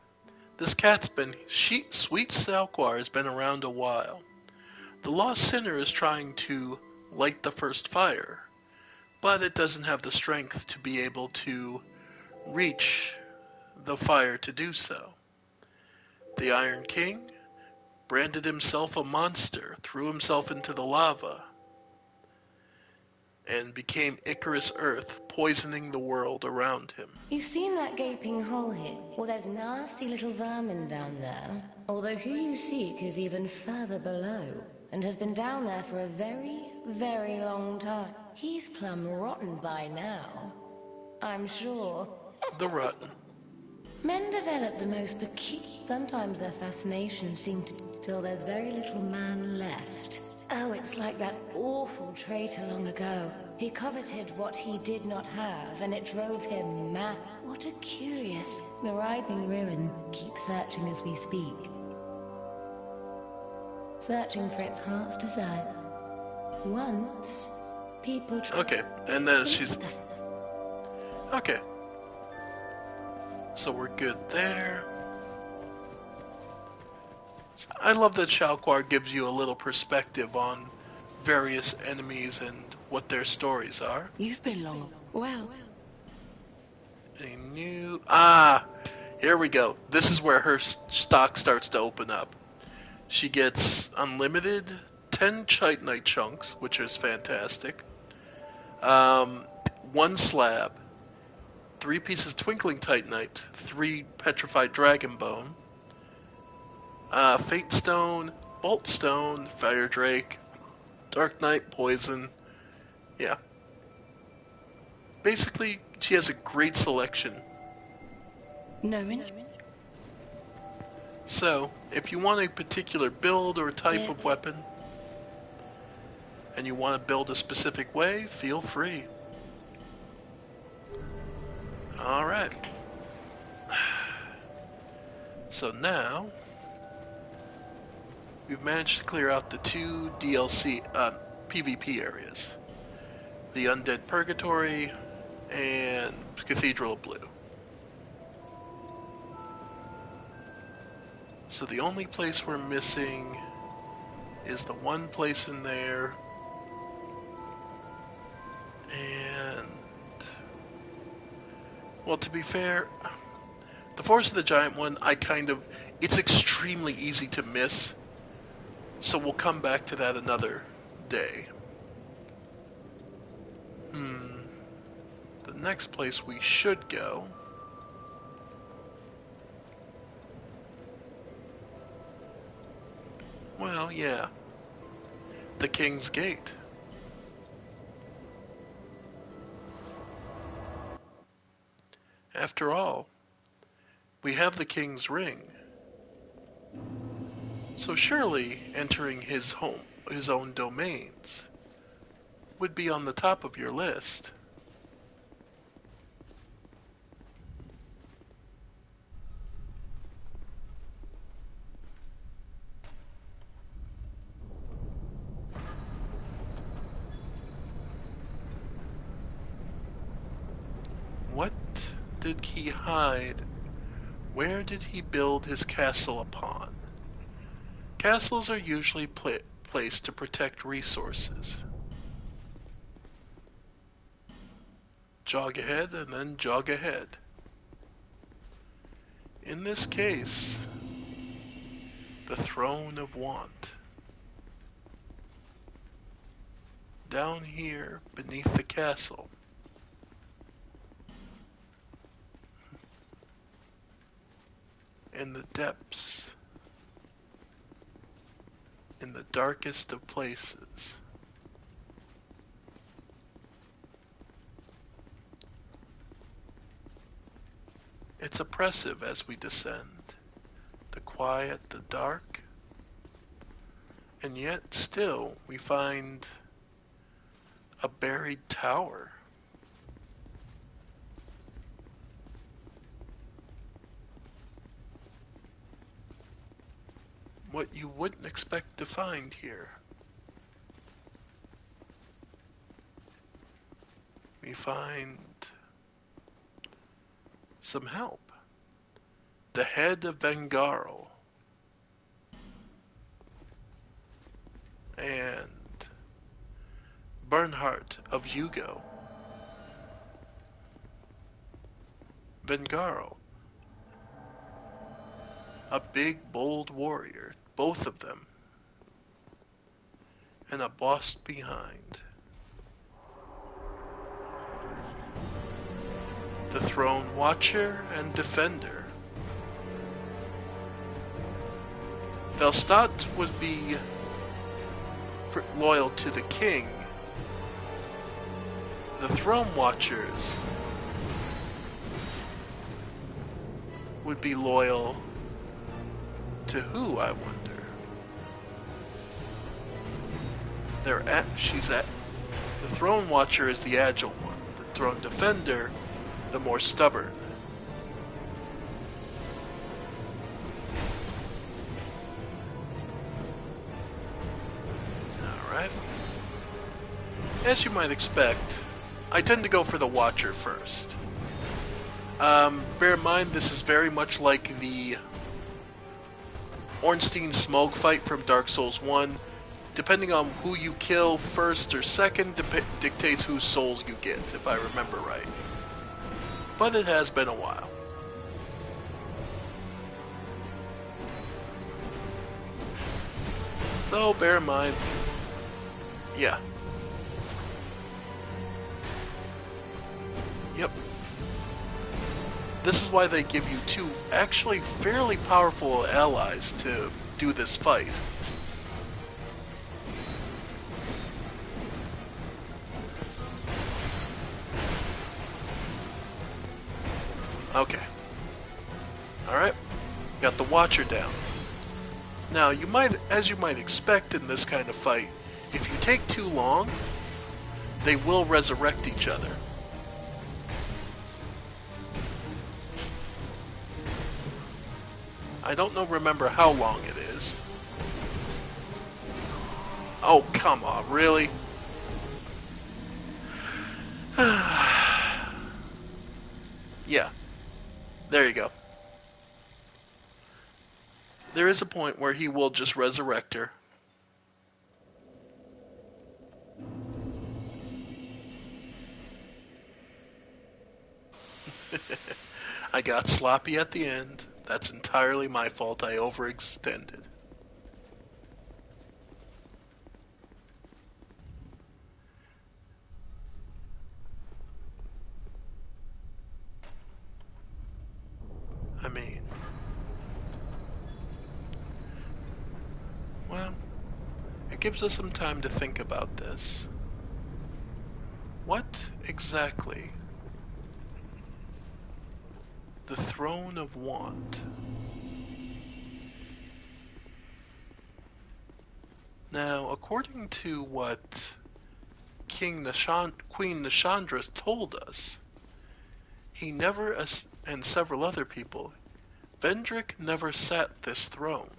this cat's been... Sweet Salquar has been around a while. The lost sinner is trying to light the first fire, but it doesn't have the strength to be able to reach the fire to do so. The Iron King branded himself a monster, threw himself into the lava, and became Icarus Earth, poisoning the world around him. You've seen that gaping hole here? Well, there's nasty little vermin down there. Although who you seek is even further below, and has been down there for a very, very long time. He's plumb rotten by now, I'm sure. The Rotten. Men develop the most peculiar... Sometimes their fascination seems to... till there's very little man left. Oh, it's like that awful traitor long ago. He coveted what he did not have, and it drove him mad. What a curious... The writhing ruin keeps searching as we speak. Searching for its heart's desire. Once, people... Okay, and then she's... Okay. So we're good there. I love that Shalquar gives you a little perspective on various enemies and what their stories are. You've been long. Well... A new... Here we go. This is where her stock starts to open up. She gets unlimited 10 chitinite chunks, which is fantastic. 1 slab. 3 pieces twinkling titanite. 3 petrified dragon bone. Fate Stone, Bolt Stone, Fire Drake, Dark Knight, Poison. Yeah. Basically, she has a great selection. No. So, if you want a particular build or type of weapon, and you want to build a specific way, feel free. Alright. So now... we've managed to clear out the 2 DLC PvP areas. The Undead Purgatory and Cathedral of Blue. So the only place we're missing is the one place in there. And... well, to be fair, the Forest of the Giant one, it's extremely easy to miss. So we'll come back to that another day. The next place we should go... well, yeah. The King's Gate. After all, we have the King's Ring. So surely entering his own domains, would be on the top of your list. What did he hide? Where did he build his castle upon? Castles are usually placed to protect resources. Jog ahead and then jog ahead. In this case, the Throne of Want. Down here beneath the castle. In the depths. In the darkest of places. It's oppressive as we descend. The quiet, the dark. And yet still we find a buried tower. What you wouldn't expect to find here. We find some help. The head of Vengarl. And Bernhardt of Hugo. Vengarl, A big, bold warrior, both of them. And a boss behind. The Throne Watcher and Defender. Velstadt would be loyal to the king. The Throne Watchers would be loyal to who, I wonder? The Throne Watcher is the agile one. The Throne Defender, the more stubborn. Alright. As you might expect, I tend to go for the Watcher first. Bear in mind, this is very much like the Ornstein Smoke fight from Dark Souls 1. Depending on who you kill first or second dictates whose souls you get, if I remember right. But it has been a while. So bear in mind, yeah. Yep. This is why they give you two actually fairly powerful allies to do this fight. Okay. Alright. Got the Watcher down. Now, as you might expect in this kind of fight, if you take too long, they will resurrect each other. I don't remember how long it is. Oh, come on, really? Yeah. There you go. There is a point where he will just resurrect her. I got sloppy at the end. That's entirely my fault. I overextended. I mean, well, it gives us some time to think about this. What exactly? The Throne of Want. Now, according to what Queen Nashandra told us, he never, and several other people, Vendrick never sat this throne,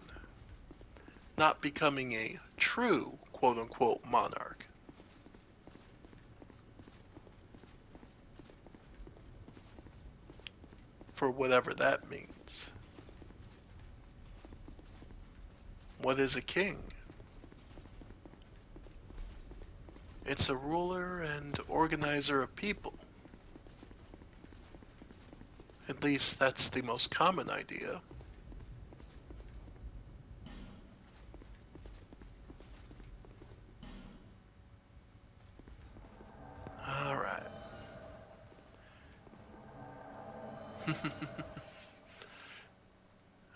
not becoming a true quote-unquote monarch. For whatever that means. What is a king? It's a ruler and organizer of people. At least that's the most common idea. Alright.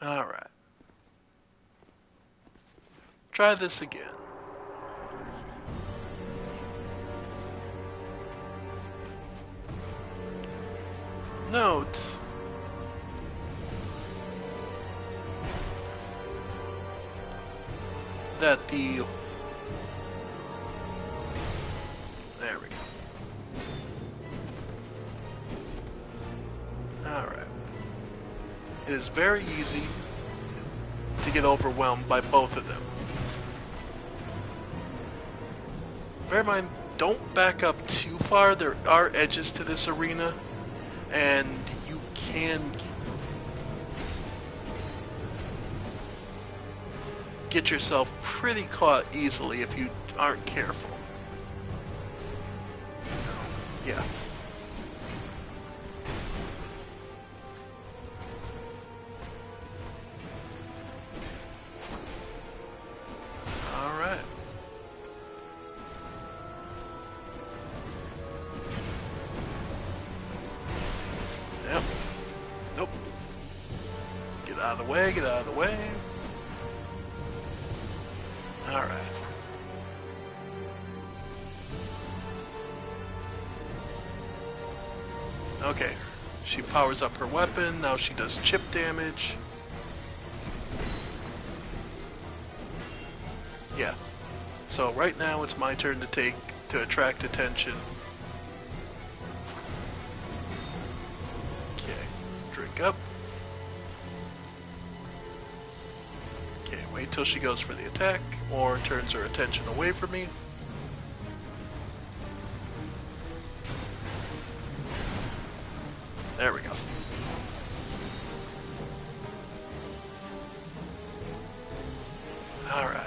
Alright. Try this again. Note that there we go. Alright. It is very easy to get overwhelmed by both of them. Bear in mind, don't back up too far. There are edges to this arena, and you can get yourself pretty caught easily if you aren't careful. Yeah. Get out of the way, get out of the way. Alright. Okay. She powers up her weapon, now she does chip damage. Yeah. So right now it's my turn to attract attention. Okay. Drink up. Okay, wait till she goes for the attack, or turns her attention away from me. There we go. Alright.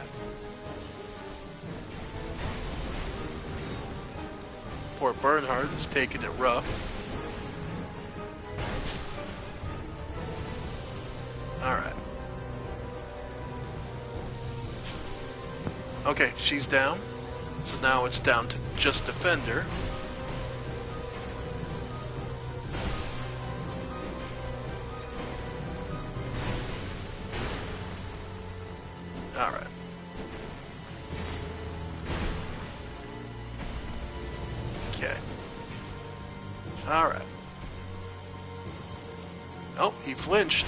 Poor Bernhard is taking it rough. Alright. Okay, she's down. So now it's down to just Defender. Alright. Okay. Alright. Oh, he flinched.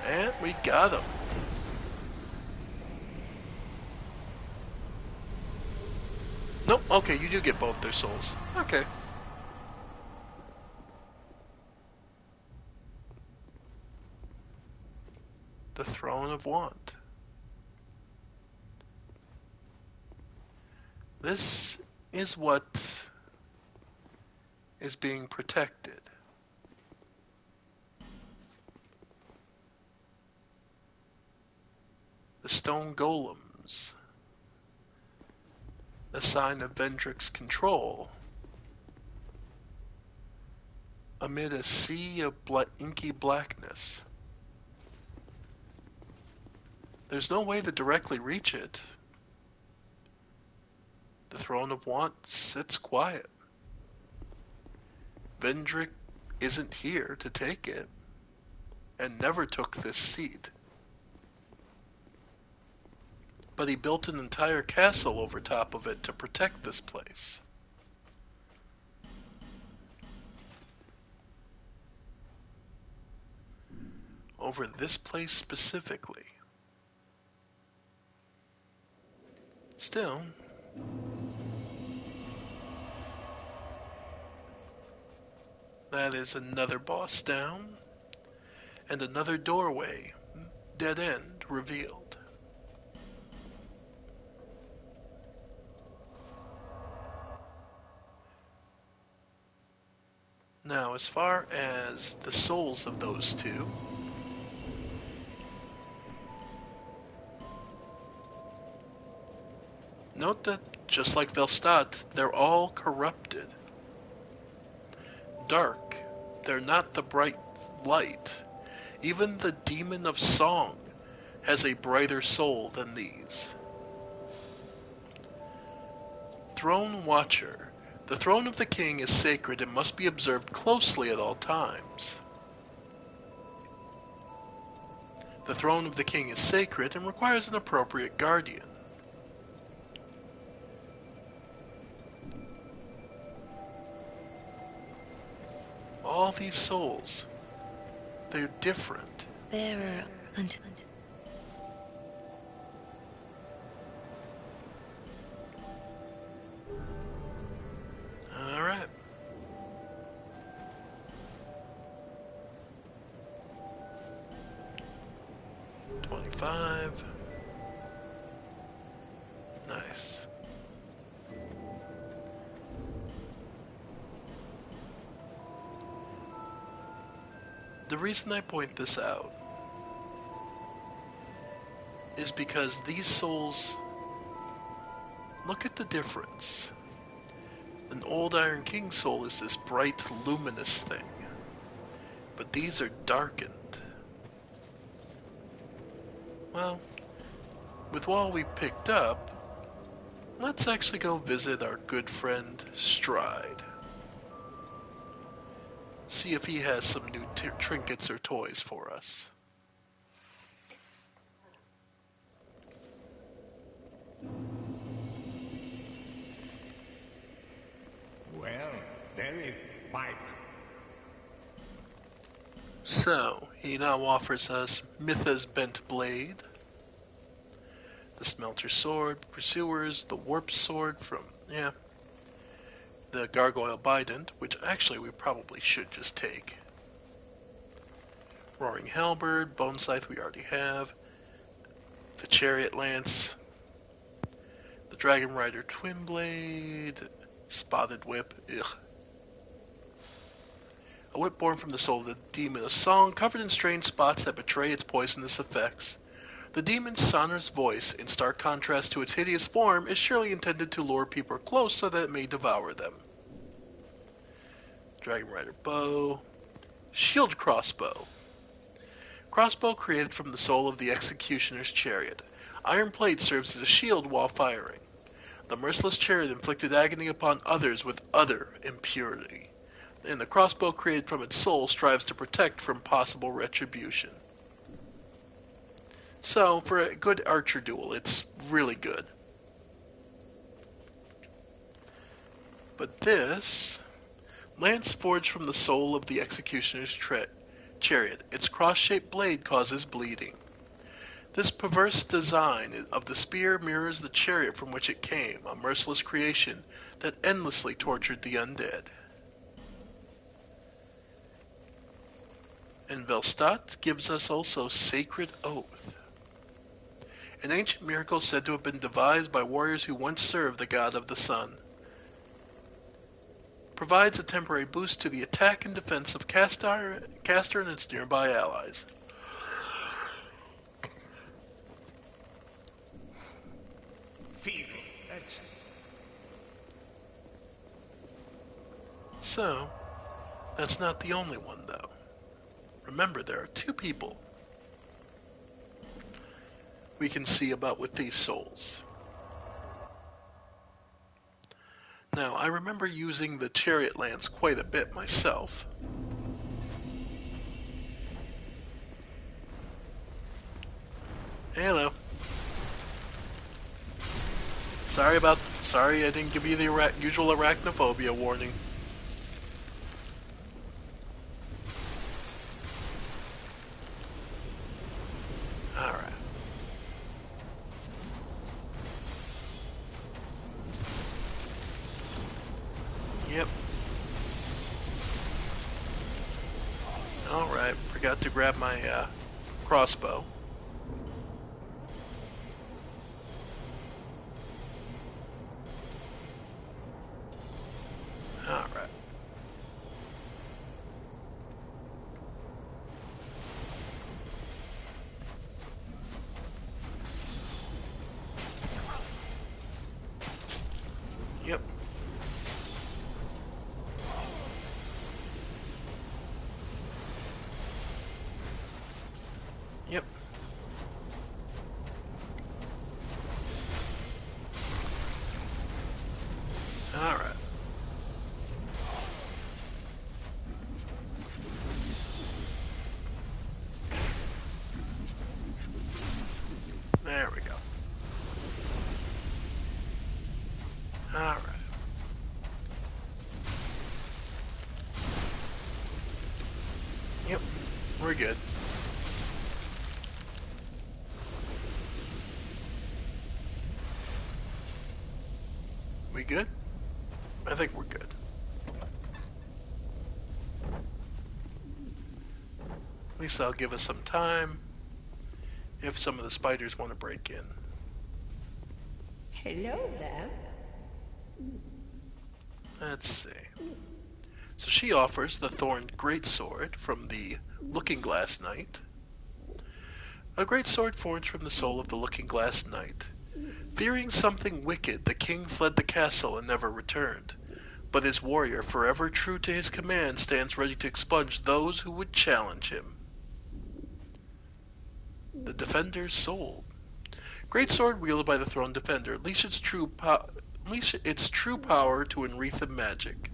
And we got him. Nope, okay, you do get both their souls. Okay. The Throne of Want. This is what is being protected. The stone golems. The sign of Vendrick's control. Amid a sea of inky blackness. There's no way to directly reach it. The Throne of Want sits quiet. Vendrick isn't here to take it, and never took this seat. But he built an entire castle over top of it to protect this place. Over this place specifically. Still, that is another boss down, and another doorway, dead end, revealed. Now, as far as the souls of those two, note that, just like Velstadt, they're all corrupted. Dark, they're not the bright light. Even the Demon of Song has a brighter soul than these. Throne Watcher. The throne of the king is sacred and must be observed closely at all times. The throne of the king is sacred and requires an appropriate guardian. All these souls, they're different. Bearer unto... Alright. $25. Nice. The reason I point this out is because these souls, look at the difference. An old Iron King soul is this bright, luminous thing, but these are darkened. Well, with all we've picked up, let's actually go visit our good friend Stride. See if he has some new trinkets or toys for us. Well, very pipe. So, he now offers us Mytha's Bent Blade, the Smelter Sword, Pursuers, the Warp Sword from, the Gargoyle Bident, which actually we probably should just take. Roaring Halberd, Bone Scythe we already have, the Chariot Lance, the Dragon Rider Twin Blade, Spotted Whip, ugh. A whip born from the soul of the demon of song, covered in strange spots that betray its poisonous effects. The demon's sonorous voice, in stark contrast to its hideous form, is surely intended to lure people close so that it may devour them. Dragon Rider Bow. Shield Crossbow. Crossbow created from the soul of the executioner's chariot. Iron plate serves as a shield while firing. The merciless chariot inflicted agony upon others with utter impurity, and the crossbow created from its soul strives to protect from possible retribution. So, for a good archer duel, it's really good. But this... Lance forged from the soul of the executioner's chariot. Its cross-shaped blade causes bleeding. This perverse design of the spear mirrors the chariot from which it came, a merciless creation that endlessly tortured the undead. And Velstadt gives us also Sacred Oath, an ancient miracle said to have been devised by warriors who once served the god of the sun. Provides a temporary boost to the attack and defense of Castor and its nearby allies. So, that's not the only one, though. Remember, there are two people we can see about with these souls. Now, I remember using the Chariot Lance quite a bit myself. Hello. Sorry I didn't give you the usual arachnophobia warning. Alright. Yep. Alright, forgot to grab my crossbow. Alright. Yep. Yep. Alright. There we go. Alright. Yep, we're good. We good? I think we're good. At least that'll give us some time if some of the spiders want to break in. Hello there. Let's see. So she offers the Thorned Greatsword from the Looking Glass Knight. A great sword forged from the soul of the Looking Glass Knight. Fearing something wicked, the king fled the castle and never returned. But his warrior, forever true to his command, stands ready to expunge those who would challenge him. The Defender's Soul. Great sword wielded by the Throne Defender. Unleash its true power to enwreath the magic.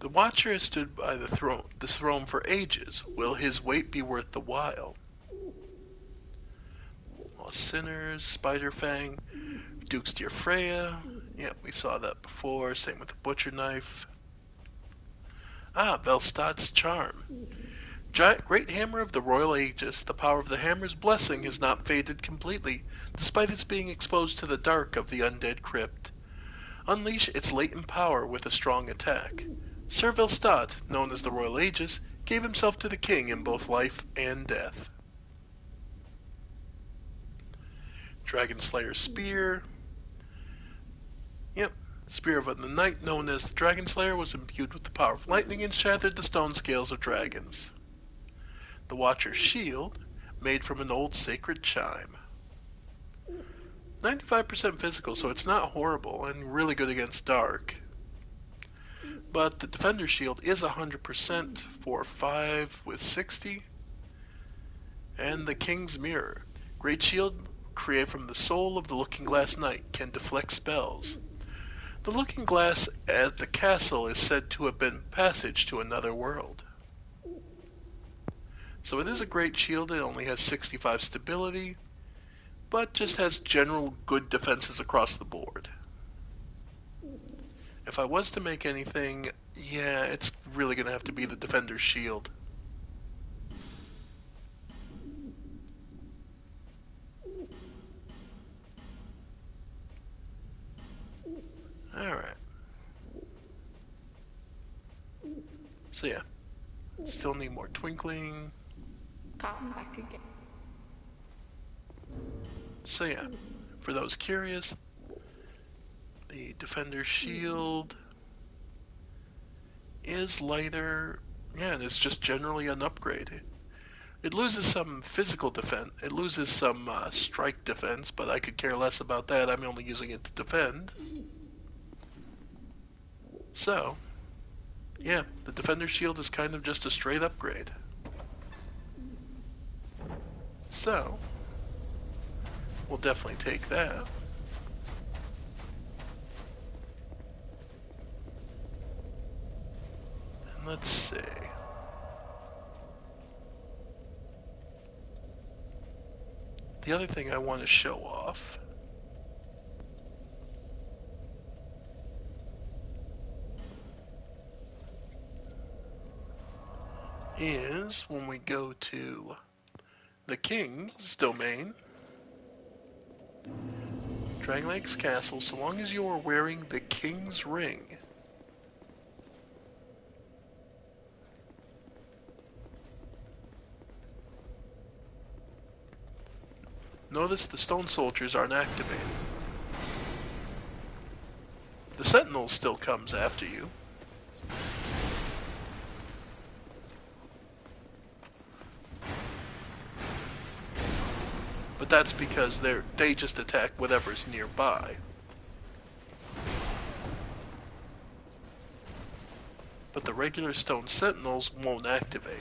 The Watcher has stood by this throne for ages. Will his weight be worth the while? Lost Sinners, Spiderfang, Duke's Dear Freya. Yep, we saw that before. Same with the Butcher Knife. Ah, Velstad's Charm. Giant Great Hammer of the Royal Aegis. The power of the hammer's blessing has not faded completely, despite its being exposed to the dark of the undead crypt. Unleash its latent power with a strong attack. Sir Velstad, known as the Royal Aegis, gave himself to the king in both life and death. Dragon Slayer's Spear. Yep, Spear of the Knight, known as the Dragon Slayer, was imbued with the power of lightning and shattered the stone scales of dragons. The Watcher's Shield, made from an old sacred chime. 95% physical, so it's not horrible, and really good against dark. But the Defender's Shield is 100% for 5 with 60. And the King's Mirror. Great Shield, created from the soul of the Looking Glass Knight, can deflect spells. The Looking Glass at the castle is said to have been passage to another world. So it is a great shield. It only has 65 stability, but just has general good defenses across the board. If I was to make anything, yeah, it's really going to have to be the Defender's Shield. Alright. So yeah, still need more Twinkling. Come back again. So yeah, for those curious, the Defender's Shield is lighter. Yeah, and it's just generally an upgrade. It loses some physical defense. It loses some strike defense, but I could care less about that. I'm only using it to defend. So, yeah, the Defender's Shield is kind of just a straight upgrade. So, we'll definitely take that. And let's see. The other thing I want to show off is when we go to the King's Domain, Dragonlake's Castle, so long as you are wearing the King's Ring. Notice the stone soldiers aren't activated. The Sentinel still comes after you. But that's because they just attack whatever's nearby. But the regular stone sentinels won't activate.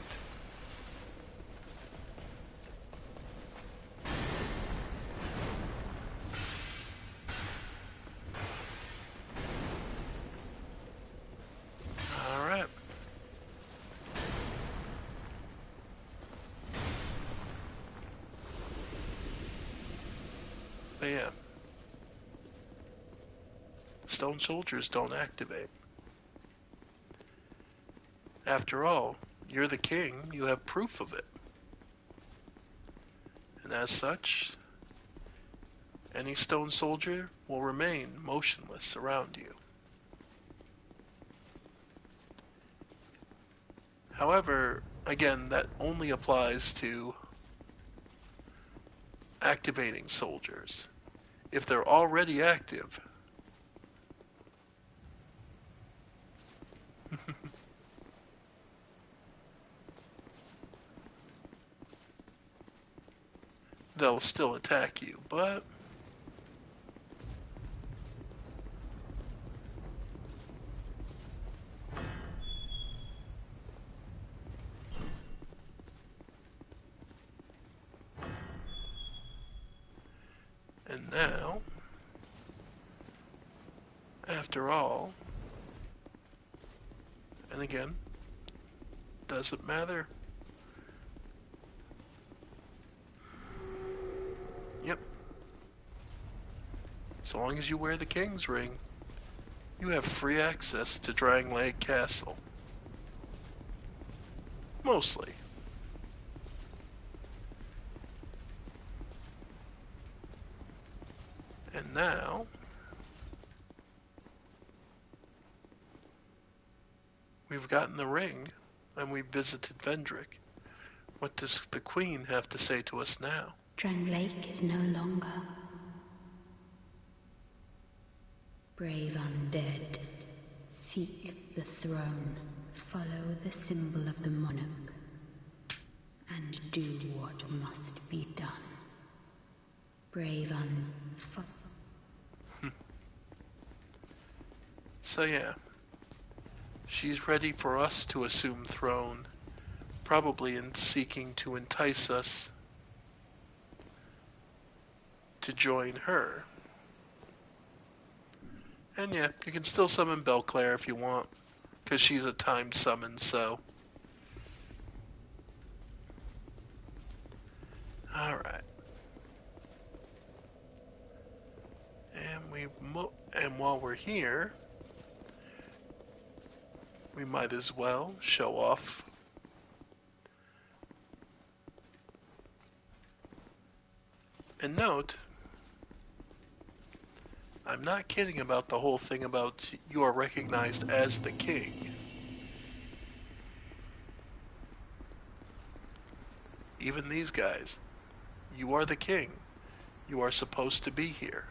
Alright. But yeah. Stone soldiers don't activate. After all, you're the king, you have proof of it. And as such, any stone soldier will remain motionless around you. However, again, that only applies to activating soldiers. If they're already active, they'll still attack you, but and now, after all, And again, doesn't matter. Yep. So long as you wear the King's Ring, you have free access to Drangleic Castle. Mostly. And now, we've gotten the ring, and we've visited Vendrick. What does the Queen have to say to us now? Drangleic is no longer. Brave undead, seek the throne, follow the symbol of the monarch, and do what must be done. Brave So yeah, she's ready for us to assume throne, probably in seeking to entice us to join her. And yeah, you can still summon Belclair if you want, because she's a timed summon, so. Alright. And while we're here, we might as well show off and note, I'm not kidding about the whole thing about you are recognized as the king. Even these guys, you are the king. You are supposed to be here.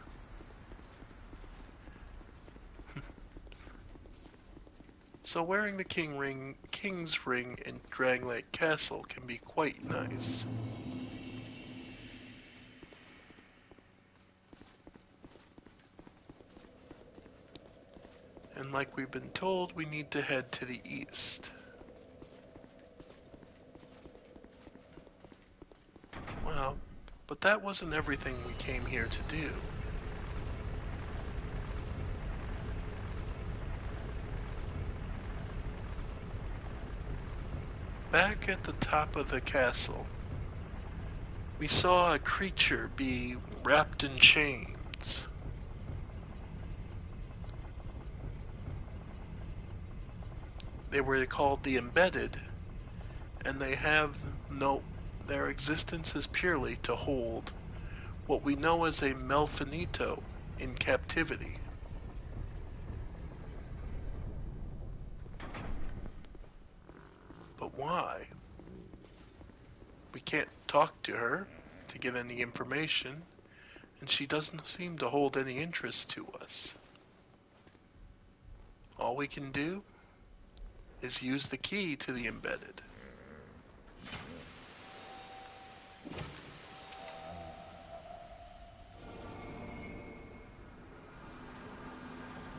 So wearing the King's Ring in Drangleic Castle can be quite nice. And like we've been told, we need to head to the east. Well, but that wasn't everything we came here to do. Back at the top of the castle, we saw a creature be wrapped in chains. They were called the Embedded, and their existence is purely to hold what we know as a Melfinito in captivity. But why? We can't talk to her to get any information, and she doesn't seem to hold any interest to us. All we can do is use the key to the Embedded.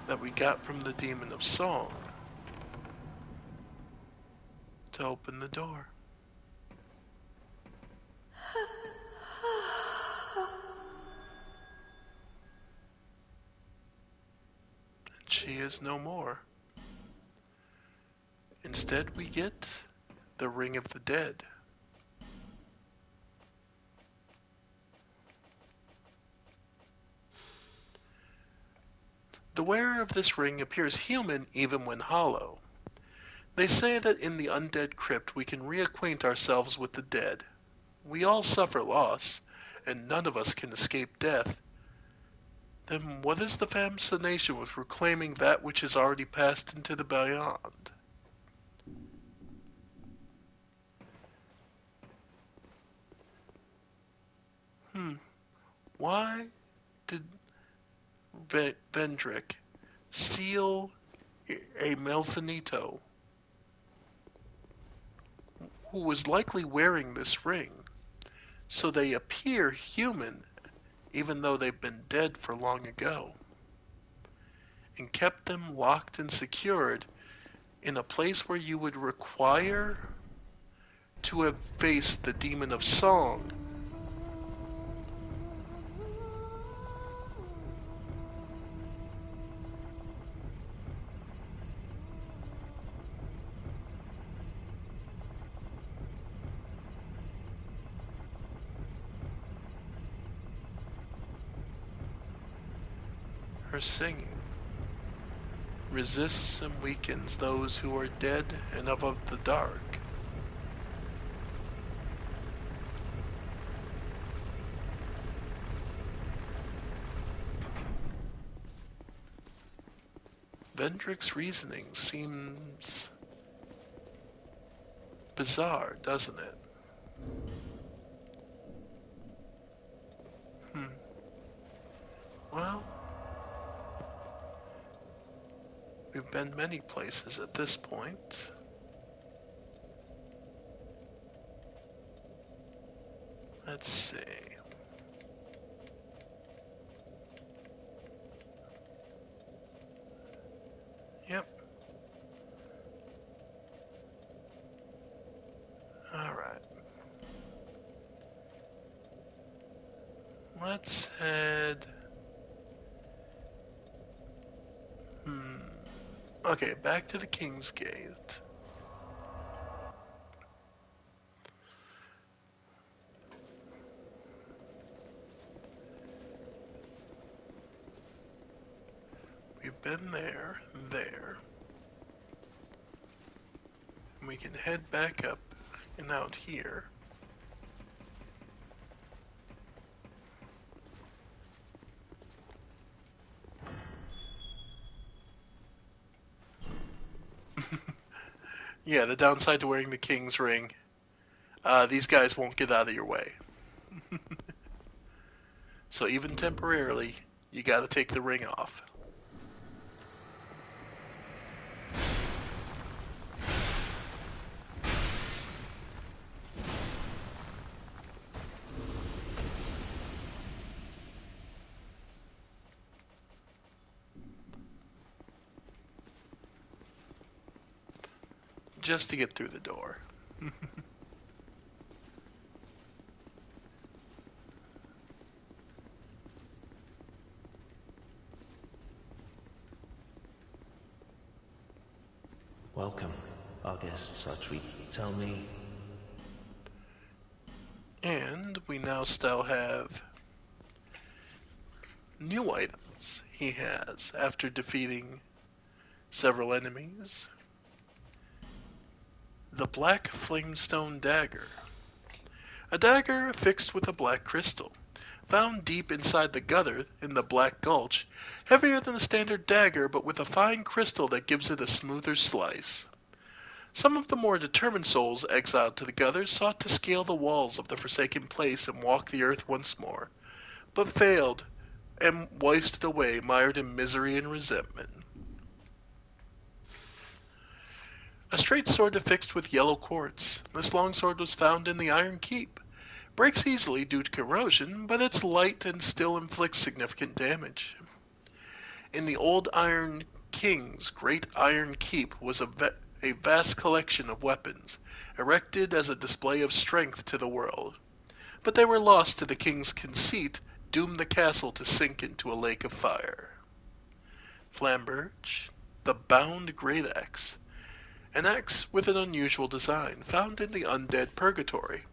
That we got from the Demon of Song to open the door. And she is no more. Instead, we get the Ring of the Dead. The wearer of this ring appears human even when hollow. They say that in the undead crypt we can reacquaint ourselves with the dead. We all suffer loss, and none of us can escape death. Then what is the fascination with reclaiming that which has already passed into the beyond? Why did Vendrick seal a Melfinito who was likely wearing this ring, so they appear human even though they've been dead for long ago, and kept them locked and secured in a place where you would require to have faced the Demon of Song? Her singing resists and weakens those who are dead and of the dark. Vendrick's reasoning seems bizarre, doesn't it? Well, we've been many places at this point. Let's see. Yep. Alright. Let's head... Okay, back to the King's Gate. We've been there. We can head back up and out here. Yeah, the downside to wearing the King's Ring. These guys won't get out of your way. So even temporarily, you gotta take the ring off. Just to get through the door. Welcome, our guests are treated. Tell me... And we now still have new items he has after defeating several enemies. The Black Flamestone Dagger. A dagger fixed with a black crystal, found deep inside the gutter in the Black Gulch, heavier than a standard dagger but with a fine crystal that gives it a smoother slice. Some of the more determined souls exiled to the gutters sought to scale the walls of the forsaken place and walk the earth once more, but failed and wasted away, mired in misery and resentment. A straight sword affixed with yellow quartz. This longsword was found in the Iron Keep. Breaks easily due to corrosion, but it's light and still inflicts significant damage. In the old Iron King's great Iron Keep was a vast collection of weapons, erected as a display of strength to the world. But they were lost to the king's conceit, doomed the castle to sink into a lake of fire. Flamberge, the bound great axe. An axe with an unusual design, found in the undead purgatory.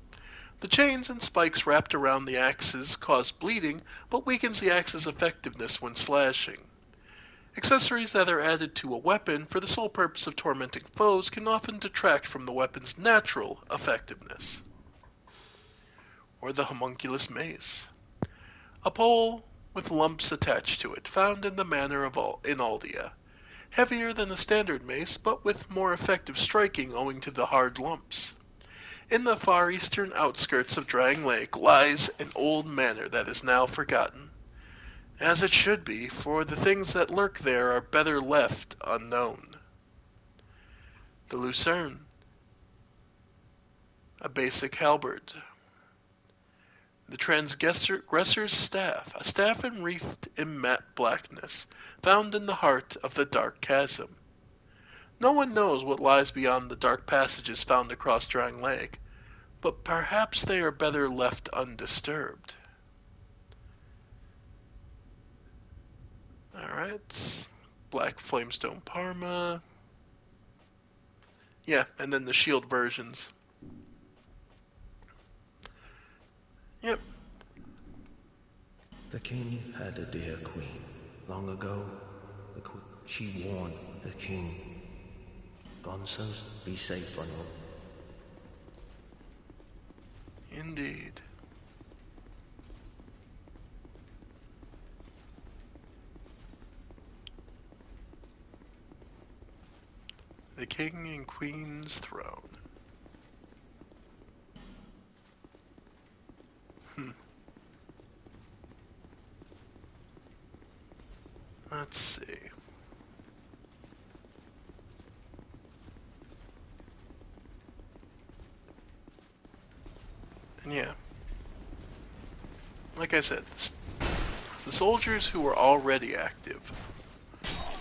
The chains and spikes wrapped around the axes cause bleeding, but weakens the axe's effectiveness when slashing. Accessories that are added to a weapon for the sole purpose of tormenting foes can often detract from the weapon's natural effectiveness. Or the homunculus mace. A pole with lumps attached to it, found in the manor of in Aldia. Heavier than a standard mace, but with more effective striking owing to the hard lumps. In the far eastern outskirts of Drang Lake lies an old manor that is now forgotten. As it should be, for the things that lurk there are better left unknown. The Lucerne. A basic halberd. The transgressor's staff, a staff enwreathed in matte blackness, found in the heart of the dark chasm. No one knows what lies beyond the dark passages found across Drang Lake, but perhaps they are better left undisturbed. Alright, Black Flamestone Parma. Yeah, and then the shield versions. Yep. The king had a dear queen. long ago, she warned the king. Gonsos, be safe on them. Indeed. The king and queen's throne. Let's see. And yeah, like I said, the soldiers who are already active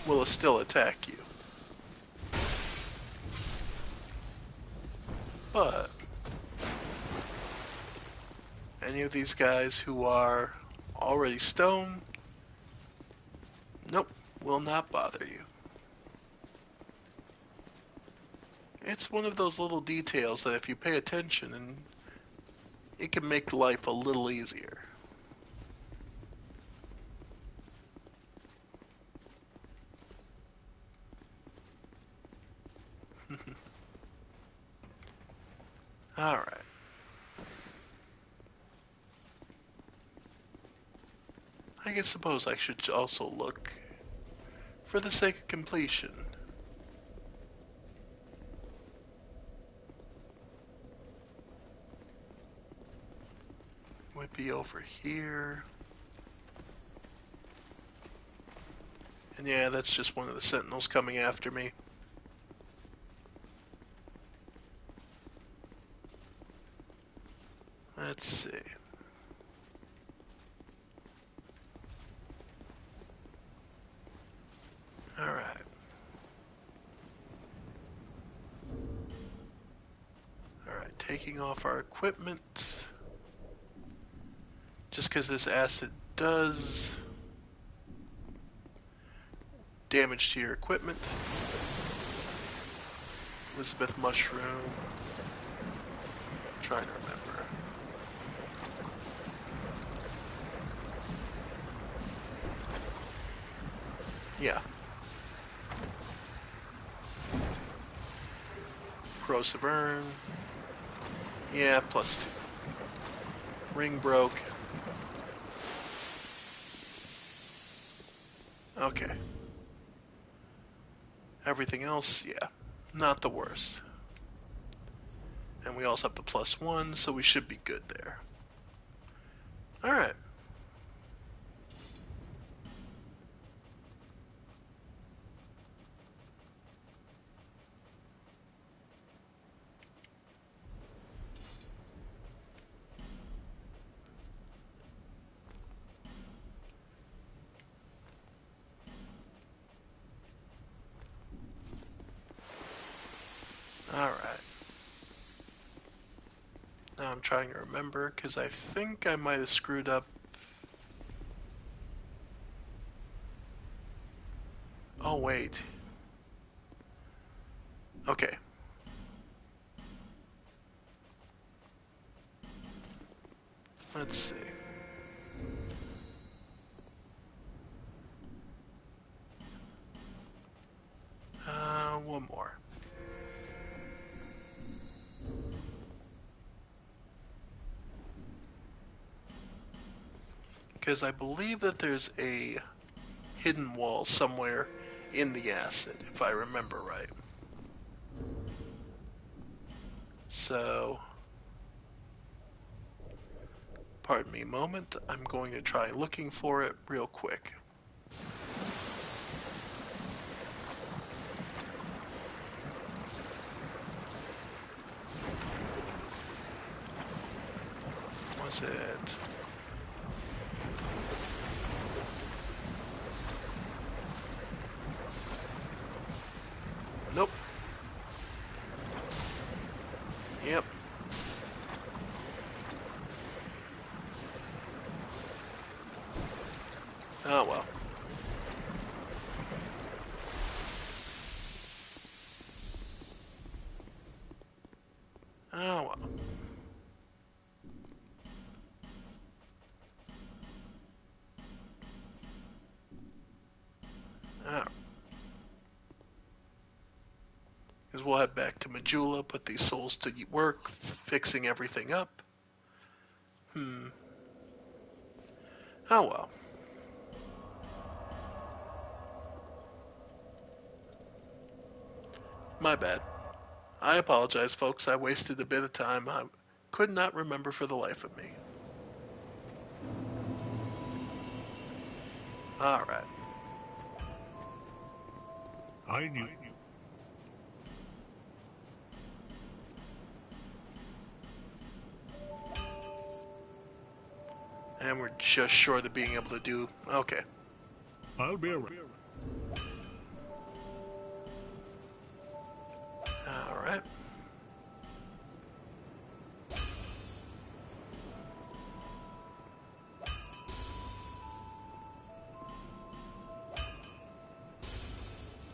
will still attack you. But any of these guys who are already stone, nope, will not bother you. It's one of those little details that if you pay attention, and it can make life a little easier. Alright. I suppose I should also look, for the sake of completion, would be over here. And yeah, that's just one of the sentinels coming after me. Let's see. Alright. Alright, taking off our equipment. Just because this acid does damage to your equipment. Elizabeth Mushroom. I'm trying to remember. Yeah. Corrosive Urn. Yeah, +2. Ring broke. Okay. Everything else, yeah, not the worst. And we also have the +1, so we should be good there. Alright. Alright. Now I'm trying to remember, because I think I might have screwed up. Oh, wait. Okay. Let's see. One more. Because I believe that there's a hidden wall somewhere in the acid, if I remember right. So, pardon me a moment, I'm going to try looking for it real quick. Was it? Nope. Yep. Oh well. Oh well. Because we'll head back to Majula, put these souls to work, fixing everything up. Oh well. My bad. I apologize, folks. I wasted a bit of time. I could not remember for the life of me. Alright. I knew. And we're just short of being able to do... Okay. I'll be around. Alright.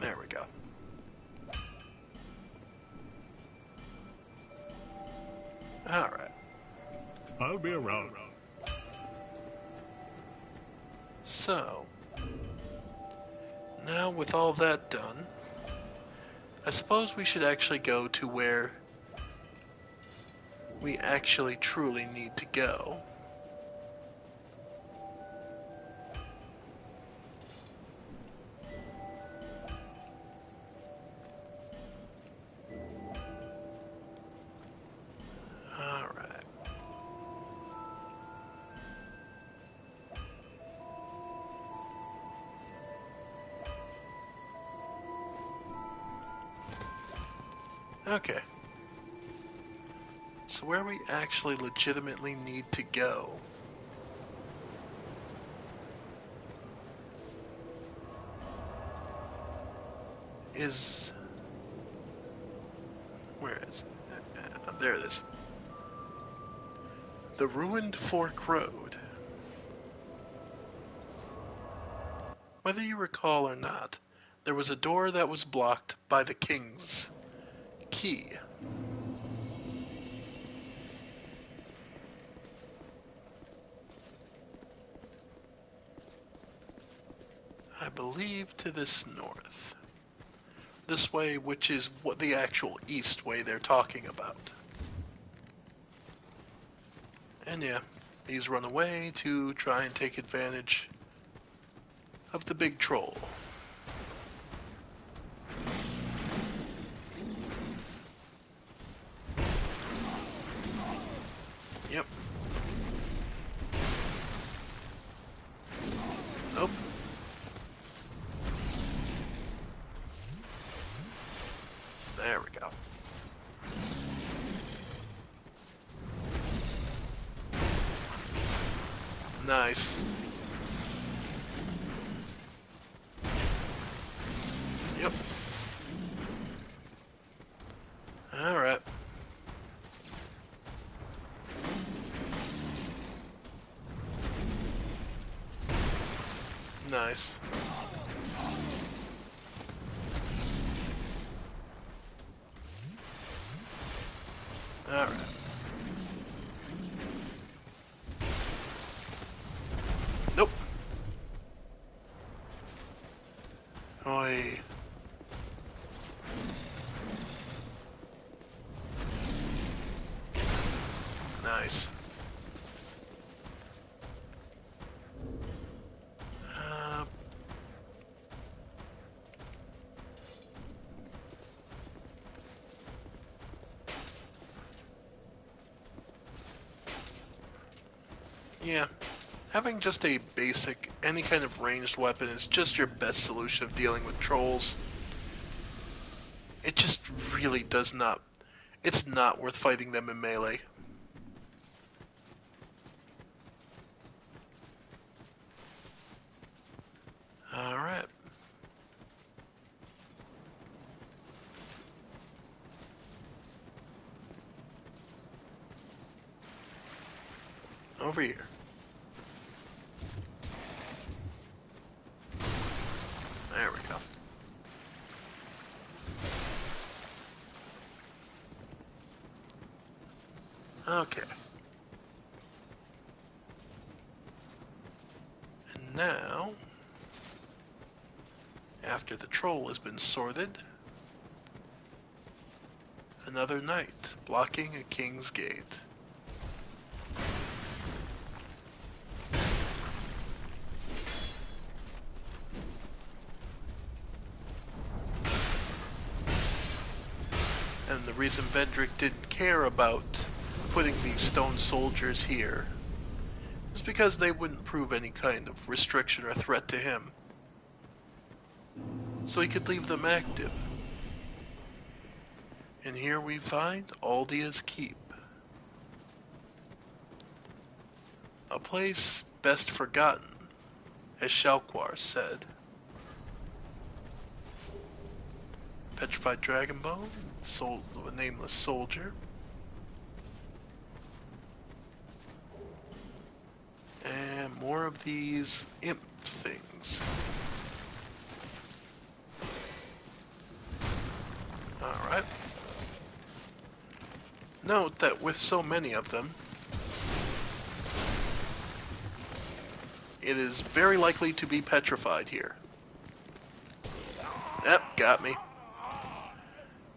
There we go. Alright. I'll be around. So, now with all that done, I suppose we should actually go to where we actually truly need to go. Alright. Okay. So where we actually legitimately need to go is... Where is it? There it is. The ruined Fork Road. Whether you recall or not, there was a door that was blocked by the King's key. I believe to this north. This way, which is what the actual east way they're talking about. And yeah, these run away to try and take advantage of the big troll. Yep. Nope. There we go. Nice. Yep. Alright. Nice. Alright. Nope. Oi. Nice. Yeah. Having just a basic, any kind of ranged weapon is just your best solution of dealing with trolls. It just really does not... It's not worth fighting them in melee. Alright. Over here. There we go. Okay. And now... After the troll has been sorted, another knight blocking a king's gate. And the reason Vendrick didn't care about putting these stone soldiers here is because they wouldn't prove any kind of restriction or threat to him. So he could leave them active. And here we find Aldia's Keep. A place best forgotten, as Shalquar said. Petrified dragon bone, soul of a nameless soldier. And more of these imp things. Alright. Note that with so many of them, it is very likely to be petrified here. Yep, got me.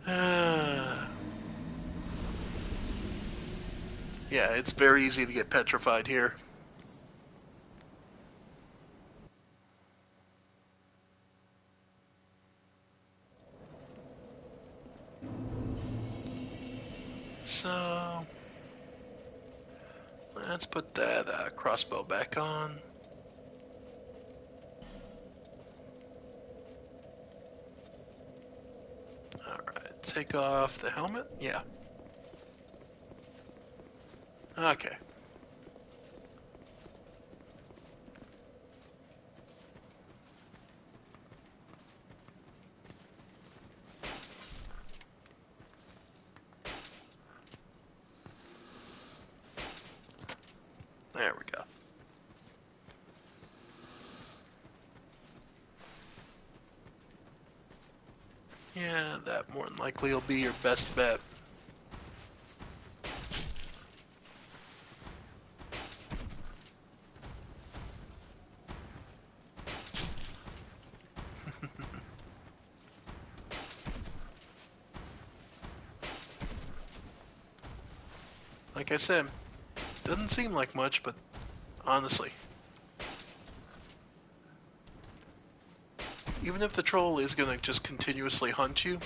Yeah, it's very easy to get petrified here. So, let's put that crossbow back on. Alright, take off the helmet? Yeah. Okay. There we go. Yeah, that more than likely will be your best bet. Like I said, doesn't seem like much, but honestly, even if the troll is going to just continuously hunt you,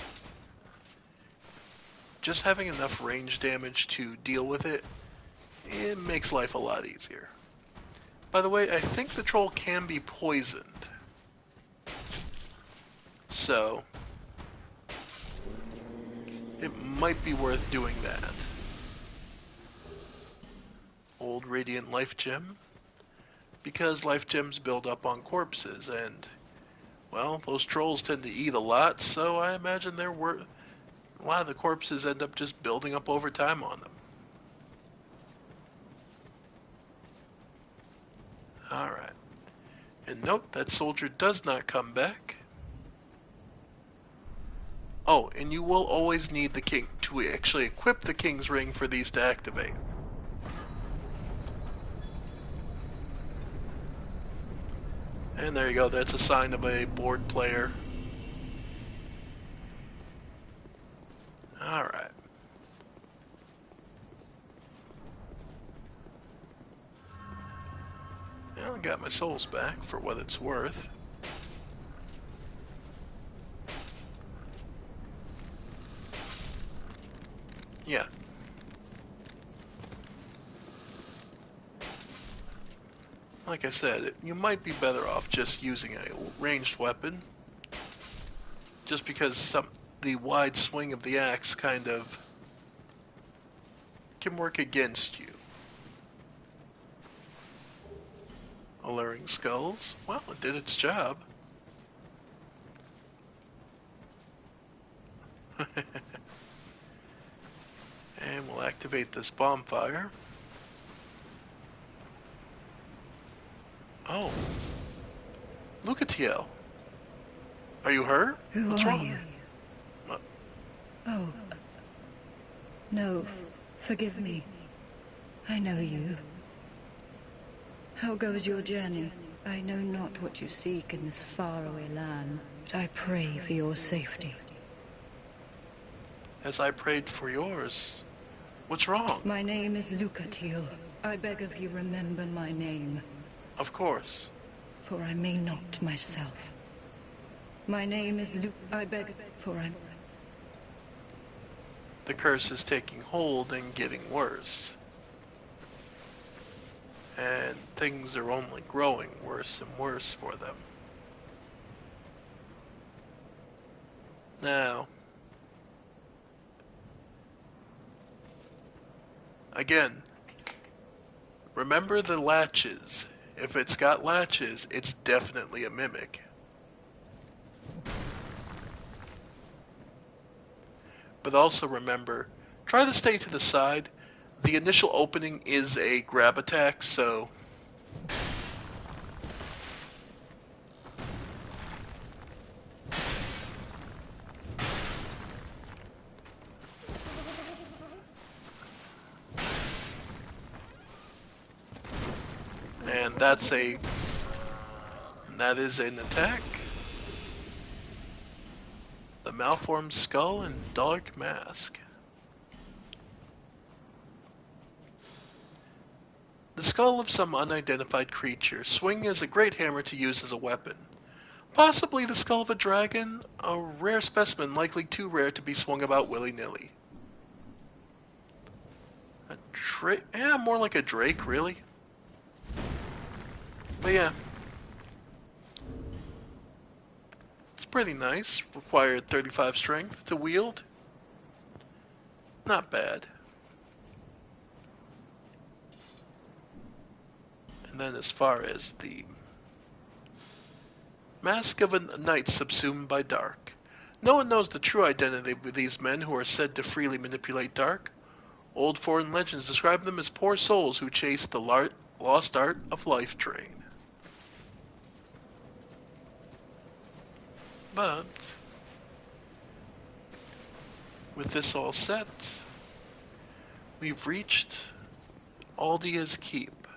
just having enough range damage to deal with it, it makes life a lot easier. By the way, I think the troll can be poisoned. So, it might be worth doing that. Old Radiant Life Gem, because life gems build up on corpses, and, well, those trolls tend to eat a lot, so I imagine a lot of the corpses end up just building up over time on them. Alright. And note, that soldier does not come back. Oh, and you will always need the king to actually equip the king's ring for these to activate. And there you go, that's a sign of a bored player. Alright. Well, I got my souls back for what it's worth. Yeah. Like I said, you might be better off just using a ranged weapon, just because the wide swing of the axe kind of can work against you. Alluring skulls. Well, it did its job. And we'll activate this bonfire. Oh. Lucatiel. Are you her? Who What's are wrong? you? What? Oh. No, forgive me. I know you. How goes your journey? I know not what you seek in this faraway land. I pray for your safety. As I prayed for yours. What's wrong? My name is Lucatiel. I beg of you remember my name. Of course. For I may not myself. My name is I beg, for I'm... The curse is taking hold and getting worse. And things are only growing worse and worse for them. Now, again, remember the latches. If it's got latches, it's definitely a mimic. But also remember, try to stay to the side. The initial opening is a grab attack, so... And that is an attack. The malformed skull and dark mask. The skull of some unidentified creature, swinging as a great hammer to use as a weapon. Possibly the skull of a dragon, a rare specimen likely too rare to be swung about willy-nilly. A drake? Yeah, more like a drake, really. But yeah. It's pretty nice. Required 35 strength to wield. Not bad. And then as far as the mask of a knight subsumed by dark. No one knows the true identity of these men who are said to freely manipulate dark. Old foreign legends describe them as poor souls who chase the lost art of life train. But with this all set, we've reached Aldia's Keep,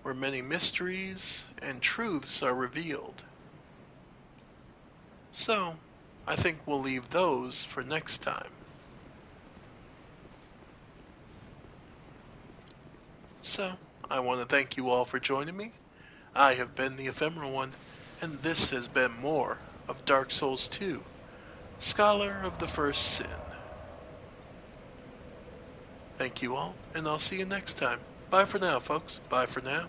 where many mysteries and truths are revealed. So, I think we'll leave those for next time. So, I want to thank you all for joining me. I have been the Ephemeral One, and this has been more of Dark Souls 2, Scholar of the First Sin. Thank you all, and I'll see you next time. Bye for now, folks. Bye for now.